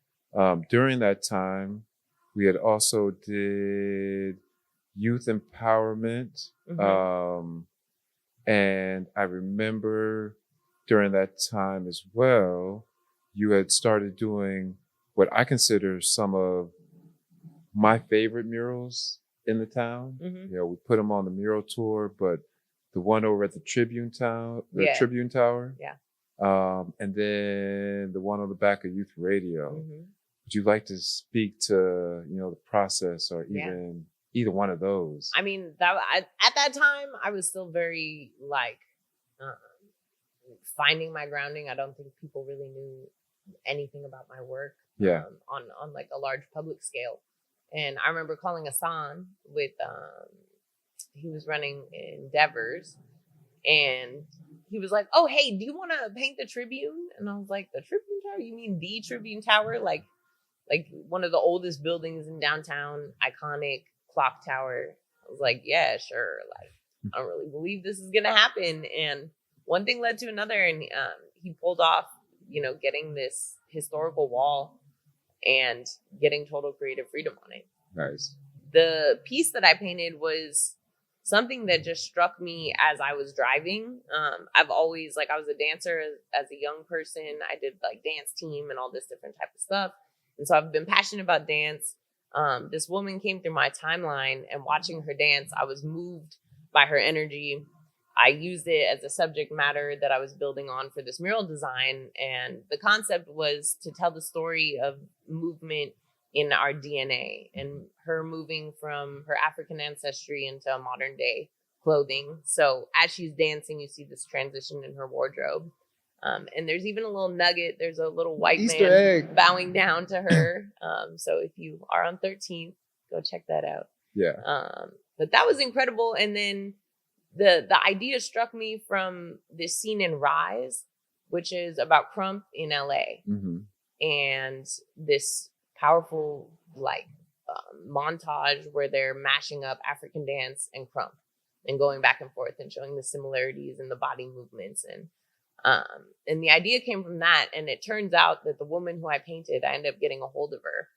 S3: During that time, we had also did youth empowerment. Mm-hmm. And I remember during that time as well, you had started doing what I consider some of my favorite murals in the town. Mm-hmm. We put them on the mural tour, but the one over at the Tribune Tower. Yeah. And then the one on the back of Youth Radio. Mm-hmm. Would you like to speak to, the process or even either one of those?
S2: I mean, at that time, I was still very like finding my grounding. I don't think people really knew anything about my work on like a large public scale. And I remember calling Hassan with, he was running Endeavors, and he was like, oh, hey, do you want to paint the Tribune? And I was like, the Tribune Tower? You mean the Tribune Tower? Like one of the oldest buildings in downtown, iconic clock tower. I was like, yeah, sure. Like, I don't really believe this is going to happen. And one thing led to another. And he pulled off, getting this historical wall and getting total creative freedom on it.
S3: Nice.
S2: The piece that I painted was something that just struck me as I was driving. I've always, I was a dancer as a young person. I did dance team and all this different type of stuff. And so I've been passionate about dance. This woman came through my timeline, and watching her dance, I was moved by her energy. I used it as a subject matter that I was building on for this mural design. And the concept was to tell the story of movement in our DNA and her moving from her African ancestry into a modern day clothing. So as she's dancing, you see this transition in her wardrobe. And there's even a little nugget. There's a little white
S1: Easter
S2: man
S1: egg.
S2: bowing down to her. So if you are on 13th, go check that out.
S1: Yeah.
S2: But that was incredible. And then the idea struck me from this scene in Rise, which is about Crump in LA.
S1: Mm-hmm.
S2: And this powerful montage where they're mashing up African dance and Crump and going back and forth and showing the similarities in the body movements. And the idea came from that. And it turns out that the woman who I painted, I ended up getting a hold of her,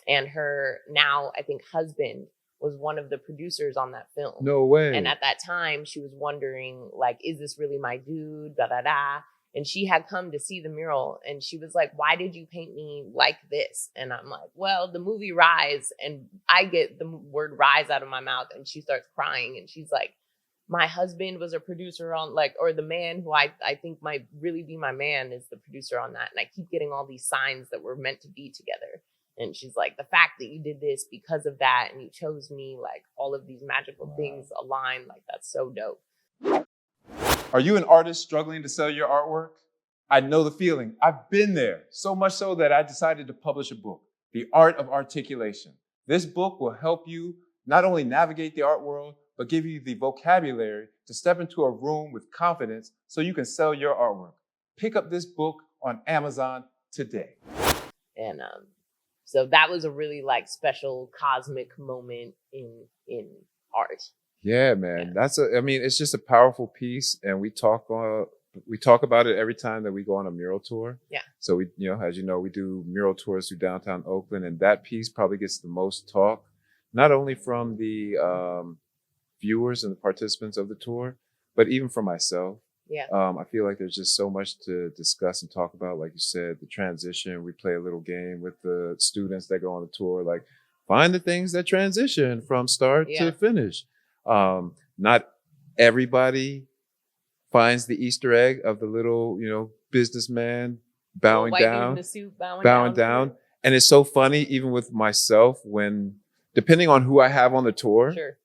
S2: and her now, I think, husband was one of the producers on that film.
S1: No way.
S2: And at that time she was wondering, like, is this really my dude? Da, da, da. And she had come to see the mural, and she was like, why did you paint me like this? And I'm like, well, the movie Rise, and I get the word rise out of my mouth, and she starts crying, and she's like, my husband was a producer on, like, or the man who I think might really be my man is the producer on that. And I keep getting all these signs that we're meant to be together. And she's like, the fact that you did this because of that, and you chose me, like, all of these magical things align, like, that's so dope.
S1: Are you an artist struggling to sell your artwork? I know the feeling. I've been there, so much so that I decided to publish a book, The Art of Articulation. This book will help you not only navigate the art world, but give you the vocabulary to step into a room with confidence so you can sell your artwork. Pick up this book on Amazon today.
S2: And so that was a really, like, special cosmic moment in art.
S1: Yeah, man. Yeah. It's just a powerful piece, and we talk about it every time that we go on a mural tour.
S2: Yeah.
S1: So we, as you know, we do mural tours through downtown Oakland, and that piece probably gets the most talk, not only from the viewers and the participants of the tour, but even for myself.
S2: Yeah.
S1: I feel like there's just so much to discuss and talk about. Like you said, the transition. We play a little game with the students that go on the tour, like find the things that transition from start to finish. Not everybody finds the Easter egg of the little, businessman bowing down,
S2: the suit
S1: bowing down. And it's so funny, even with myself, when depending on who I have on the tour,
S2: sure.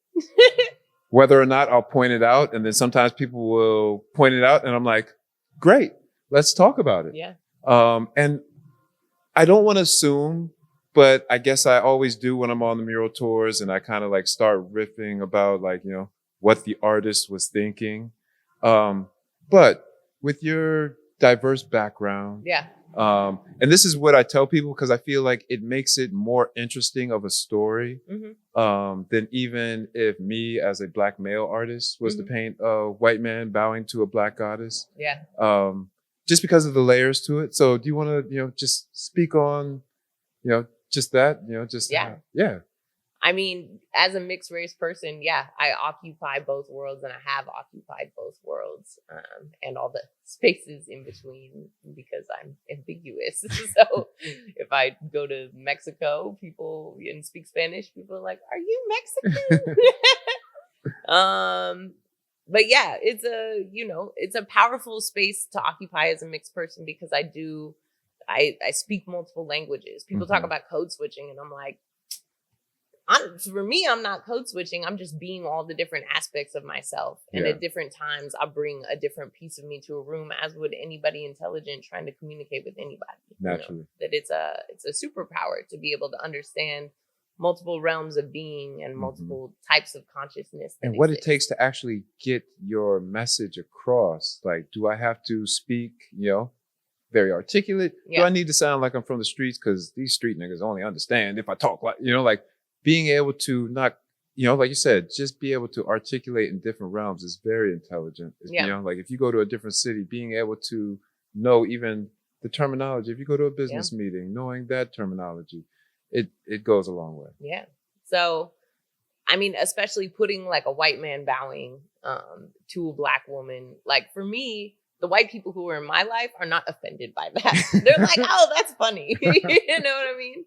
S1: whether or not I'll point it out. And then sometimes people will point it out and I'm like, great, let's talk about it.
S2: Yeah.
S1: And I don't want to assume, but I guess I always do when I'm on the mural tours, and I kind of like start riffing about, like, what the artist was thinking. But with your diverse background,
S2: yeah.
S1: And this is what I tell people, because I feel like it makes it more interesting of a story, than even if me as a Black male artist was to paint a white man bowing to a Black goddess.
S2: Yeah.
S1: Just because of the layers to it. So do you want to, just speak on, just that, yeah.
S2: I mean, as a mixed race person, yeah, I occupy both worlds, and I have occupied both worlds, and all the spaces in between, because I'm ambiguous. So if I go to Mexico, people and speak Spanish, people are like, "Are you Mexican?" But yeah, it's a powerful space to occupy as a mixed person, because I speak multiple languges. People talk about code switching, and I'm like, for me, I'm not code switching. I'm just being all the different aspects of myself. And at different times, I'll bring a different piece of me to a room, as would anybody intelligent trying to communicate with anybody.
S1: Naturally.
S2: That it's a superpower to be able to understand multiple realms of being and multiple types of consciousness.
S1: And what it takes to actually get your message across. Like, do I have to speak, very articulate?
S2: Yeah.
S1: Do I need to sound like I'm from the streets? Because these street niggas only understand if I talk like, like, being able to not, like you said, just be able to articulate in different realms is very intelligent. Like if you go to a different city, being able to know even the terminology. If you go to a business meeting, knowing that terminology, it goes a long way.
S2: Yeah. So, I mean, especially putting like a white man bowing to a Black woman, like for me, the white people who are in my life are not offended by that. They're like, oh, that's funny. You know what I mean?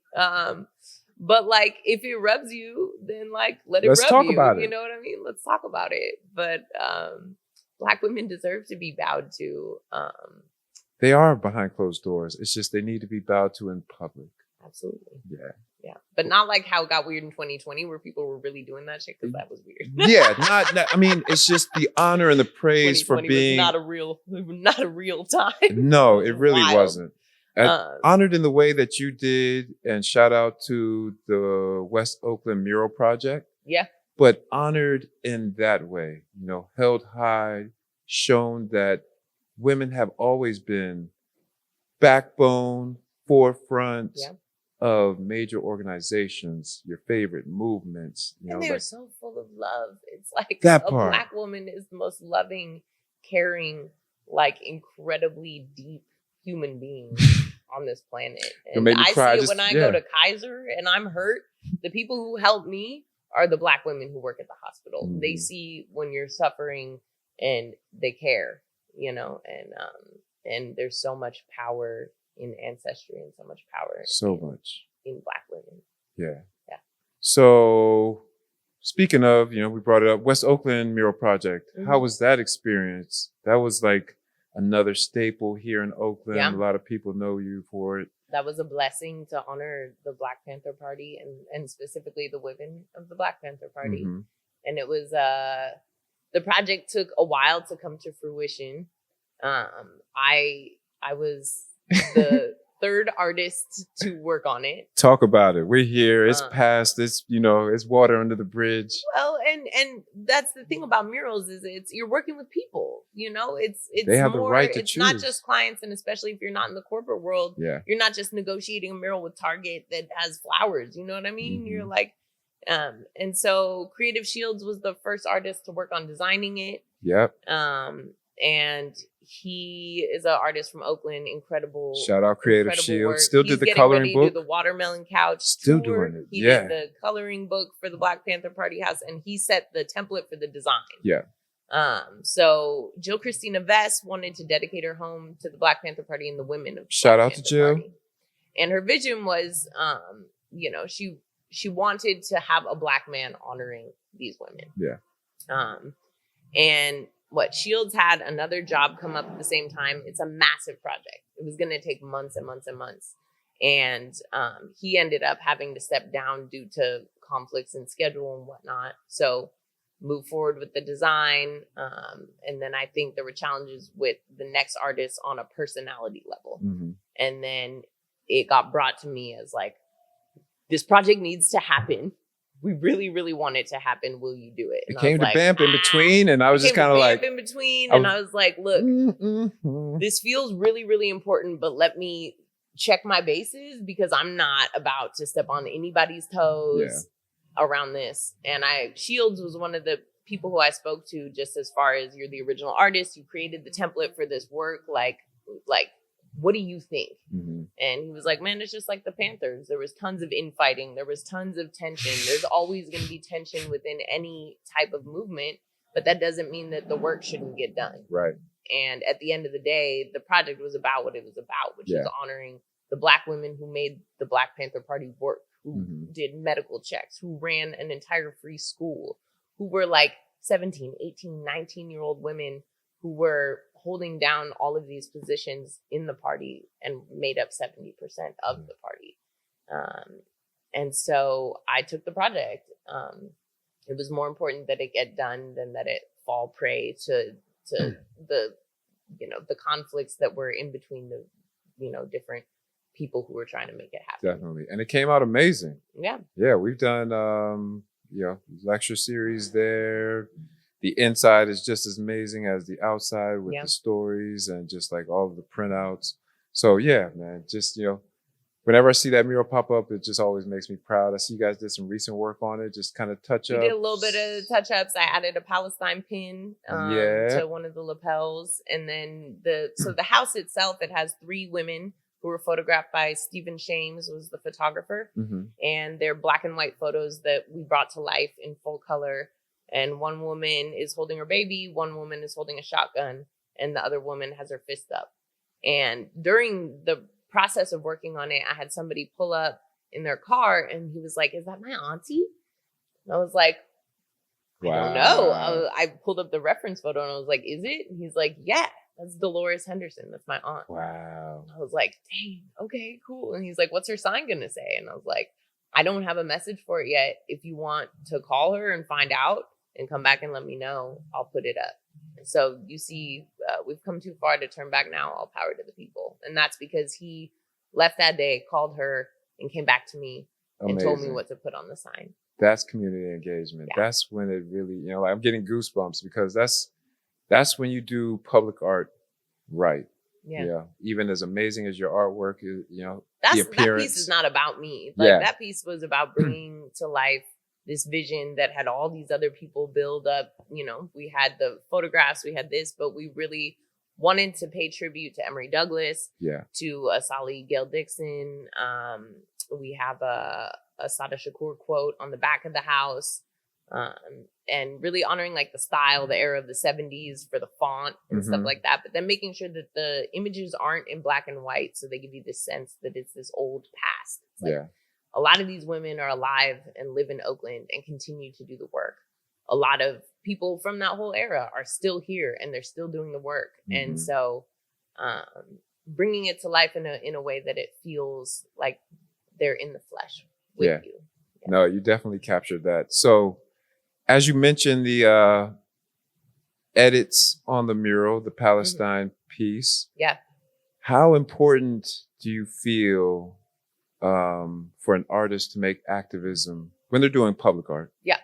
S2: But like, if it rubs you, then like, let's rub
S1: talk
S2: you.
S1: about it.
S2: You know what I mean? Let's talk about it. But Black women deserve to be bowed to.
S1: They are behind closed doors. It's just they need to be bowed to in public.
S2: Absolutely.
S1: Yeah.
S2: Yeah, but not like how it got weird in 2020 where people were really doing that shit, because that was weird.
S3: Yeah, not I mean, it's just the honor and the praise for
S2: 2020
S3: being
S2: was not a real time.
S3: No, it really
S2: wild.
S3: wasn't. Honored in the way that you did, and shout out to the West Oakland mural project.
S2: Yeah.
S3: But honored in that way, you know, held high, shown that women have always been backbone, forefront of major organizations, your favorite movements. You
S2: and
S3: know,
S2: they're
S3: like,
S2: so full of love. It's like
S3: that
S2: a
S3: part.
S2: Black woman is the most loving, caring, like incredibly deep human being on this planet. And I see it when I go to Kaiser and I'm hurt. The people who help me are the Black women who work at the hospital. Mm-hmm. They see when you're suffering and they care, you know, and there's so much power in ancestry and so much power in Black women.
S3: Yeah.
S2: Yeah.
S3: So speaking of, you know, we brought it up, West Oakland Mural Project. Mm-hmm. How was that experience? That was like another staple here in Oakland. Yeah. A lot of people know you for it.
S2: That was a blessing to honor the Black Panther Party and specifically the women of the Black Panther Party. Mm-hmm. And it was, the project took a while to come to fruition. I was the third artist to work on it.
S3: Talk about it. We're here. It's past. It's, you know, it's water under the bridge.
S2: Well, and that's the thing about murals is you're working with people. You know, it's
S3: they have the right to
S2: it's
S3: choose.
S2: Not just clients, and especially if you're not in the corporate world.
S3: Yeah.
S2: You're not just negotiating a mural with Target that has flowers. You know what I mean? Mm-hmm. You're like, and so Creative Shields was the first artist to work on designing it.
S3: Yep.
S2: And he is an artist from Oakland. Incredible.
S3: Shout out Creative Shields.
S2: Work.
S3: Still did the coloring book.
S2: Do the watermelon couch.
S3: Still
S2: tour.
S3: doing it.
S2: He did the coloring book for the Black Panther Party House, and he set the template for the design.
S3: Yeah.
S2: So Jill Christina Vest wanted to dedicate her home to the Black Panther Party and the women of the
S3: Shout
S2: Black
S3: out
S2: Panther
S3: to Jill.
S2: Party. And her vision was, you know, she wanted to have a Black man honoring these women.
S3: Yeah.
S2: And Shields had another job come up at the same time. It's a massive project. It was going to take months and months and months. And he ended up having to step down due to conflicts in schedule and whatnot. So move forward with the design. And then I think there were challenges with the next artist on a personality level. Mm-hmm. And then it got brought to me as like, this project needs to happen. We really, really want it to happen. Will you do it? And
S3: it came to BAMP in between, and I was just kind of like...
S2: in between, and I was like, look, this feels really, really important, but let me check my bases because I'm not about to step on anybody's toes around this. And Shields was one of the people who I spoke to just as far as you're the original artist, you created the template for this work, like what do you think? Mm-hmm. And he was like, man, it's just like the Panthers. There was tons of infighting. There was tons of tension. There's always going to be tension within any type of movement, but that doesn't mean that the work shouldn't get done.
S3: Right.
S2: And at the end of the day, the project was about what it was about, which is honoring the Black women who made the Black Panther Party work, who did medical checks, who ran an entire free school, who were like 17, 18, 19-year-old women who were holding down all of these positions in the party and made up 70% of the party. And so I took the project. It was more important that it get done than that it fall prey to the, you know, the conflicts that were in between the, you know, different people who were trying to make it happen.
S3: Definitely. And it came out amazing.
S2: Yeah.
S3: Yeah. We've done, you know, lecture series there. The inside is just as amazing as the outside with the stories and just like all of the printouts. So yeah, man, just, you know, whenever I see that mural pop up, it just always makes me proud. I see you guys did some recent work on it, just kind of touch up.
S2: We did a little bit of touch ups. I added a Palestine pin to one of the lapels. And then the house itself, it has 3 women who were photographed by Stephen Shames, was the photographer. Mm-hmm. And they're black and white photos that we brought to life in full color. And one woman is holding her baby, one woman is holding a shotgun, and the other woman has her fist up. And during the process of working on it, I had somebody pull up in their car, and he was like, "Is that my auntie?" And I was like, "I don't know." I pulled up the reference photo, and I was like, "Is it?" And he's like, "Yeah, that's Dolores Henderson. That's my aunt."
S3: Wow.
S2: I was like, "Dang, okay, cool." And he's like, "What's her sign gonna say?" And I was like, I don't have a message for it yet. If you want to call her and find out and come back and let me know, I'll put it up. So you see, we've come too far to turn back now. All power to the people. And that's because he left that day, called her, and came back to me and told me what to put on the sign.
S3: That's community engagement. Yeah. That's when it really, you know, like I'm getting goosebumps because that's when you do public art right. Yeah. You know, even as amazing as your artwork is, you know, the appearance.
S2: That piece is not about me. Like that piece was about bringing to life this vision that had all these other people build up. You know, we had the photographs, we had this, but we really wanted to pay tribute to Emory Douglas, to Asali Gail Dixon. We have a Sada Shakur quote on the back of the house, and really honoring like the style, the era of the 70s for the font and stuff like that. But then making sure that the images aren't in black and white, so they give you this sense that it's this old past. It's like, a lot of these women are alive and live in Oakland and continue to do the work. A lot of people from that whole era are still here and they're still doing the work. And so bringing it to life in a way that it feels like they're in the flesh with you. Yeah.
S3: No, you definitely captured that. So as you mentioned, the edits on the mural, the Palestine piece.
S2: Yeah.
S3: How important do you feel for an artist to make activism when they're doing public art?
S2: Yeah.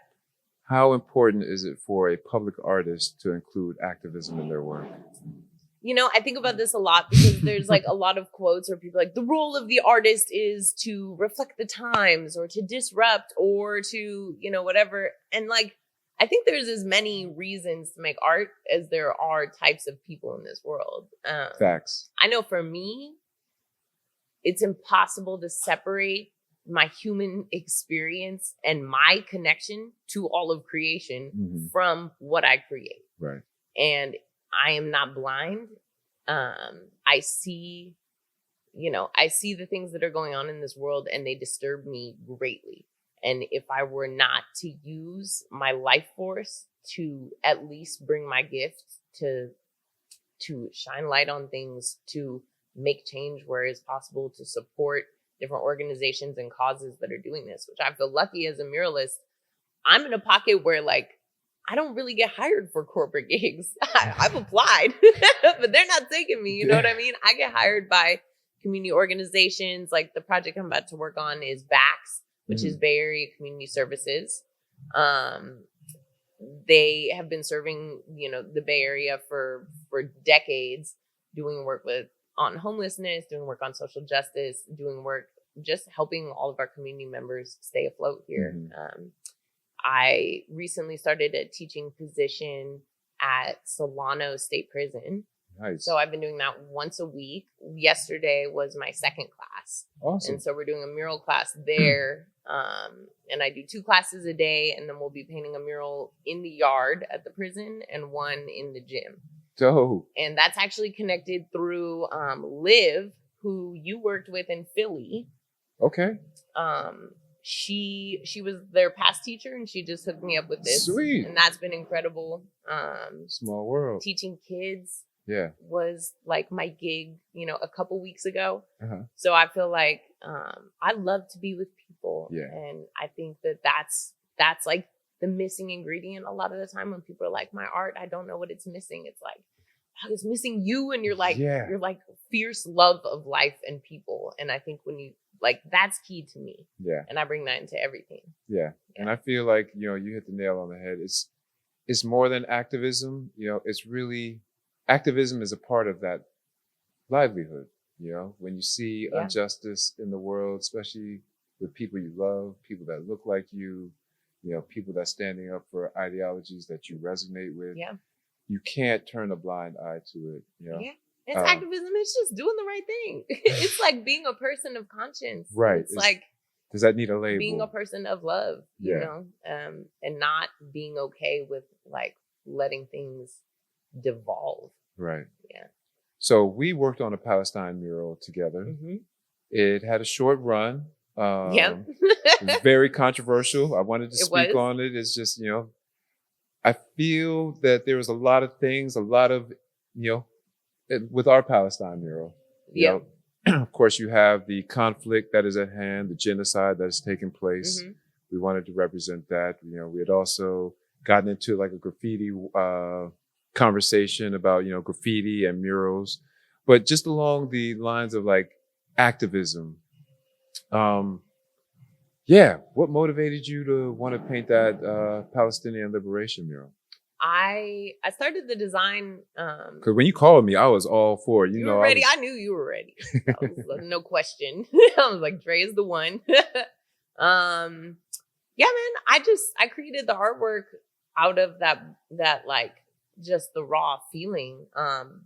S3: How important is it for a public artist to include activism in their work?
S2: You know, I think about this a lot because there's like a lot of quotes where people are like, the role of the artist is to reflect the times or to disrupt or to, you know, whatever. And like, I think there's as many reasons to make art as there are types of people in this world.
S3: Facts.
S2: I know for me, it's impossible to separate my human experience and my connection to all of creation from what I create.
S3: Right.
S2: And I am not blind. I see the things that are going on in this world and they disturb me greatly. And if I were not to use my life force to at least bring my gift to shine light on things, to make change where it's possible, to support different organizations and causes that are doing this, which I feel lucky as a muralist. I'm in a pocket where like, I don't really get hired for corporate gigs. I've applied, but they're not taking me. You know what I mean? I get hired by community organizations. Like the project I'm about to work on is BACS, which is Bay Area Community Services. They have been serving, you know, the Bay Area for decades, doing work on homelessness, doing work on social justice, doing work just helping all of our community members stay afloat here. I recently started a teaching position at Solano State Prison.
S3: Nice.
S2: So I've been doing that once a week. Yesterday was my second class.
S3: Awesome.
S2: And so we're doing a mural class there. And I do 2 classes a day, and then we'll be painting a mural in the yard at the prison and one in the gym.
S3: Dope.
S2: And that's actually connected through Liv, who you worked with in Philly.
S3: Okay.
S2: She was their past teacher and she just hooked me up with this.
S3: Sweet.
S2: And that's been incredible.
S3: Small world.
S2: Teaching kids
S3: was
S2: like my gig, you know, a couple weeks ago. So I feel like I love to be with people. And I think that that's like the missing ingredient a lot of the time when people are like, my art, I don't know what it's missing. It's like, it's missing you, and you're like fierce love of life and people. And I think when you like, that's key to me. And I bring that into everything.
S3: And I feel like, you know, you hit the nail on the head. It's more than activism. You know, it's really, activism is a part of that livelihood. You know, when you see injustice in the world, especially with people you love, people that look like you know, people that standing up for ideologies that you resonate with, you can't turn a blind eye to it. You know?
S2: It's activism. It's just doing the right thing. It's like being a person of conscience.
S3: Right.
S2: It's like,
S3: does that need a label?
S2: Being a person of love, you know, and not being okay with like letting things devolve.
S3: Right.
S2: Yeah.
S3: So we worked on a Palestine mural together. It had a short run. It was very controversial. I wanted to speak on it. It's just, you know, I feel that there was a lot of things, you know, with our Palestine mural, you know, of course, you have the conflict that is at hand, the genocide that is taking place.
S2: Mm-hmm.
S3: We wanted to represent that. We had also gotten into like a graffiti conversation about, graffiti and murals, but just along the lines of like activism. What motivated you to want to paint that Palestinian liberation mural?
S2: I started the design.
S3: Because when you called me, I was all for it.
S2: You were ready. I knew you were ready. No question. I was like, Dre is the one. Yeah, man. I created the artwork out of that like just the raw feeling.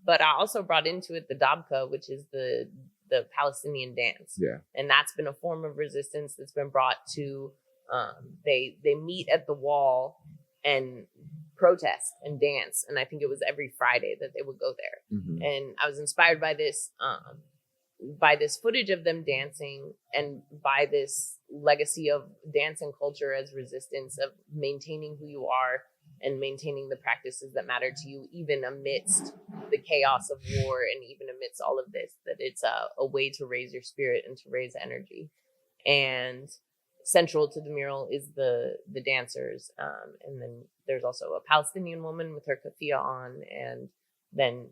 S2: But I also brought into it the dabka, which is the Palestinian dance.
S3: Yeah.
S2: And that's been a form of resistance that's been brought to they meet at the wall and protest and dance. And I think it was every Friday that they would go there.
S3: Mm-hmm.
S2: And I was inspired by this footage of them dancing and by this legacy of dance and culture as resistance, of maintaining who you are and maintaining the practices that matter to you, even amidst the chaos of war and even amidst all of this, that it's a way to raise your spirit and to raise energy. And central to the mural is the dancers. And then there's also a Palestinian woman with her keffiyeh on. And then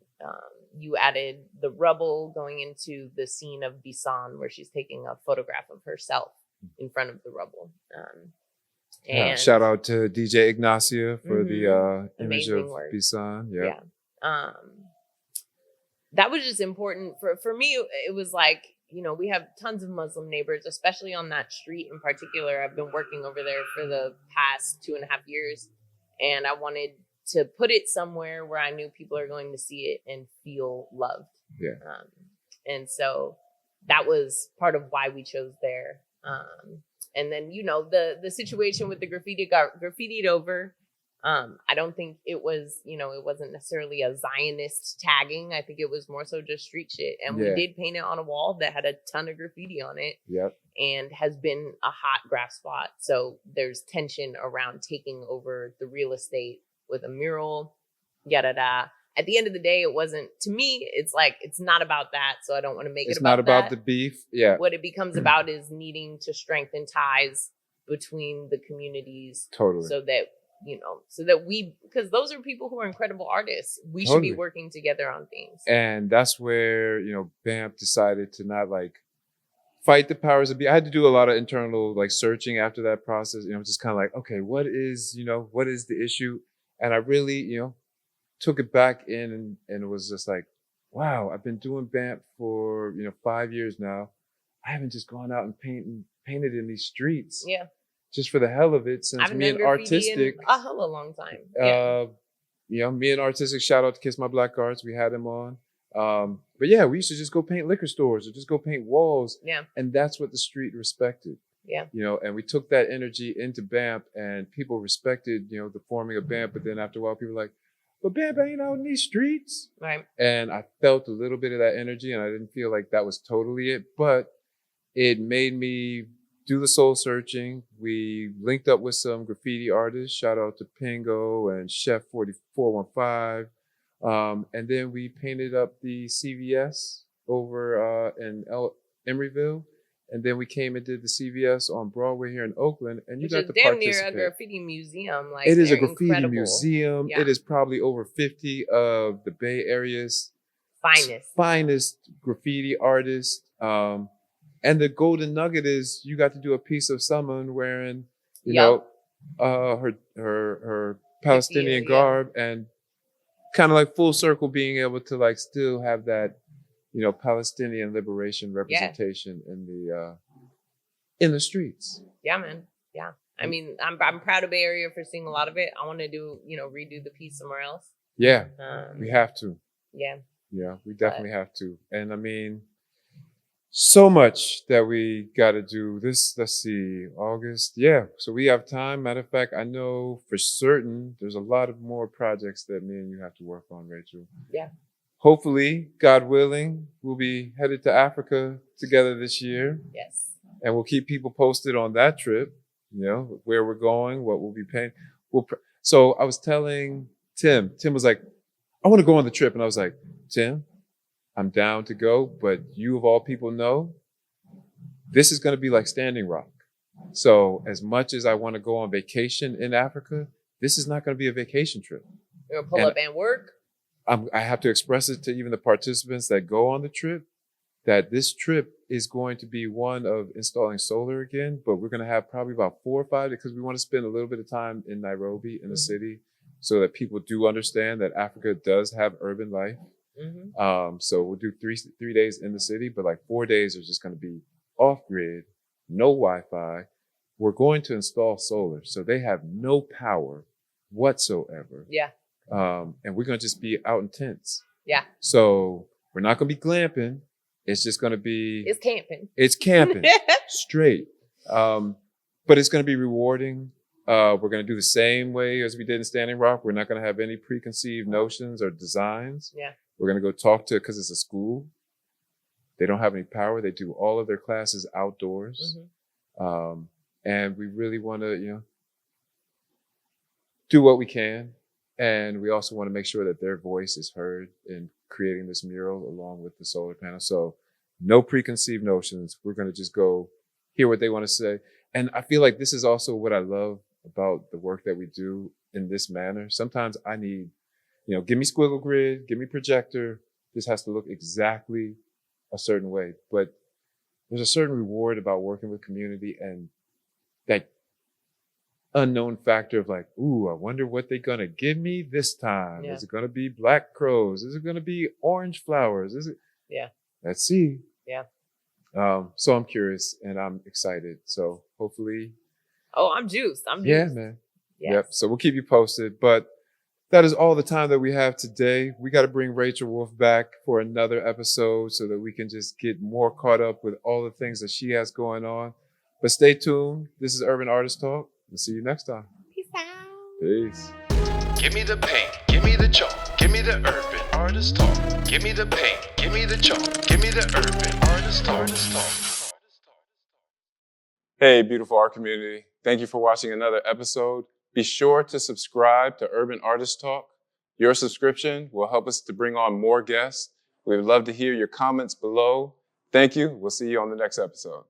S2: you added the rubble going into the scene of Bisan, where she's taking a photograph of herself in front of the rubble. And
S3: shout out to DJ Ignacia for the image
S2: amazing
S3: of
S2: work.
S3: Bisan. Yeah.
S2: That was just important for me. It was like, we have tons of Muslim neighbors, especially on that street in particular. I've been working over there for the past 2.5 years, and I wanted to put it somewhere where I knew people are going to see it and feel loved.
S3: Yeah.
S2: And so that was part of why we chose there. And then, the situation with the graffiti got graffitied over. I don't think it was, it wasn't necessarily a Zionist tagging. I think it was more so just street shit. And we did paint it on a wall that had a ton of graffiti on it.
S3: Yep.
S2: And has been a hot graph spot. So there's tension around taking over the real estate with a mural, yada. At the end of the day, it wasn't, to me, it's like, it's not about that. So I don't want to make it about that.
S3: It's not about the beef. Yeah.
S2: What it becomes about is needing to strengthen ties between the communities.
S3: Totally.
S2: So that because those are people who are incredible artists. We should be working together on things.
S3: And that's where, BAMP decided to not like fight the powers that be. I had to do a lot of internal like searching after that process. Just kind of like, okay, what is the issue? And I really, took it back in and it was just like, wow, I've been doing BAMP for, 5 years now. I haven't just gone out and painted in these streets.
S2: Yeah.
S3: Just for the hell of it, since me and artistic
S2: in a hell of a long time.
S3: Me and artistic, shout out to Kiss My Black Arts. We had him on. But yeah, we used to just go paint liquor stores or just go paint walls.
S2: Yeah.
S3: And that's what the street respected.
S2: Yeah.
S3: And we took that energy into BAMP and people respected, the forming of BAMP. But then after a while, people were like, but BAMP ain't out in these streets.
S2: Right.
S3: And I felt a little bit of that energy and I didn't feel like that was totally it, but it made me do the soul searching. We linked up with some graffiti artists. Shout out to Pingo and Chef 4415. And then we painted up the CVS over in Emeryville. And then we came and did the CVS on Broadway here in Oakland. And you got to
S2: damn
S3: participate.
S2: Near a graffiti museum. Like,
S3: it is a graffiti
S2: incredible
S3: museum. Yeah. It is probably over 50 of the Bay Area's finest graffiti artists. And the golden nugget is you got to do a piece of someone wearing, her Palestinian garb and kind of like full circle being able to like still have that, Palestinian liberation representation in the streets.
S2: Yeah, man. Yeah. I mean, I'm proud of Bay Area for seeing a lot of it. I want to do, redo the piece somewhere else.
S3: Yeah, we have to.
S2: Yeah.
S3: Yeah, we definitely have to. And I mean, so much that we got to do this. Let's see, August. Yeah. So we have time. Matter of fact, I know for certain there's a lot of more projects that me and you have to work on, Rachel.
S2: Yeah.
S3: Hopefully, God willing, we'll be headed to Africa together this year.
S2: Yes.
S3: And we'll keep people posted on that trip, where we're going, what we'll be paying. So I was telling Tim was like, I want to go on the trip. And I was like, Tim,
S1: I'm down to go, but you of all people know, this is going to be like Standing Rock. So as much as I want to go on vacation in Africa, this is not going to be a vacation trip.
S2: You're gonna pull up and work?
S1: I have to express it to even the participants that go on the trip, that this trip is going to be one of installing solar again, but we're going to have probably about 4 or 5, because we want to spend a little bit of time in Nairobi, in the city, so that people do understand that Africa does have urban life. So we'll do 3 days in the city, but like 4 days are just going to be off grid, no Wi-Fi. We're going to install solar, so they have no power whatsoever.
S2: Yeah.
S1: And we're going to just be out in tents.
S2: Yeah.
S1: So we're not going to be glamping. It's just going to be...
S2: It's camping.
S1: It's camping. Straight. But it's going to be rewarding. We're going to do the same way as we did in Standing Rock. We're not going to have any preconceived notions or designs.
S2: Yeah.
S1: We're going to go talk to, because it's a school. They don't have any power. They do all of their classes outdoors. And we really want to, do what we can. And we also want to make sure that their voice is heard in creating this mural along with the solar panel. So no preconceived notions. We're going to just go hear what they want to say. And I feel like this is also what I love about the work that we do in this manner. Sometimes I need, give me squiggle grid, give me projector. This has to look exactly a certain way. But there's a certain reward about working with community, and that unknown factor of like, ooh, I wonder what they're going to give me this time.
S2: Yeah.
S1: Is it going to be black crows? Is it going to be orange flowers? Is it?
S2: Yeah.
S1: Let's see.
S2: Yeah.
S1: So I'm curious and I'm excited. So hopefully.
S2: Oh, I'm juiced.
S1: Yeah, man.
S2: Yes.
S1: Yep. So we'll keep you posted. But that is all the time that we have today. We got to bring Rachel Wolfe back for another episode so that we can just get more caught up with all the things that she has going on. But stay tuned. This is Urban Artist Talk. We'll see you next time.
S2: Peace out.
S1: Peace.
S4: Give me the paint, give me the chalk, give me the urban artist talk. Give me the paint, give me the chalk, give me the urban artist talk.
S1: Hey, beautiful art community. Thank you for watching another episode. Be sure to subscribe to Urban Artist Talk. Your subscription will help us to bring on more guests. We would love to hear your comments below. Thank you. We'll see you on the next episode.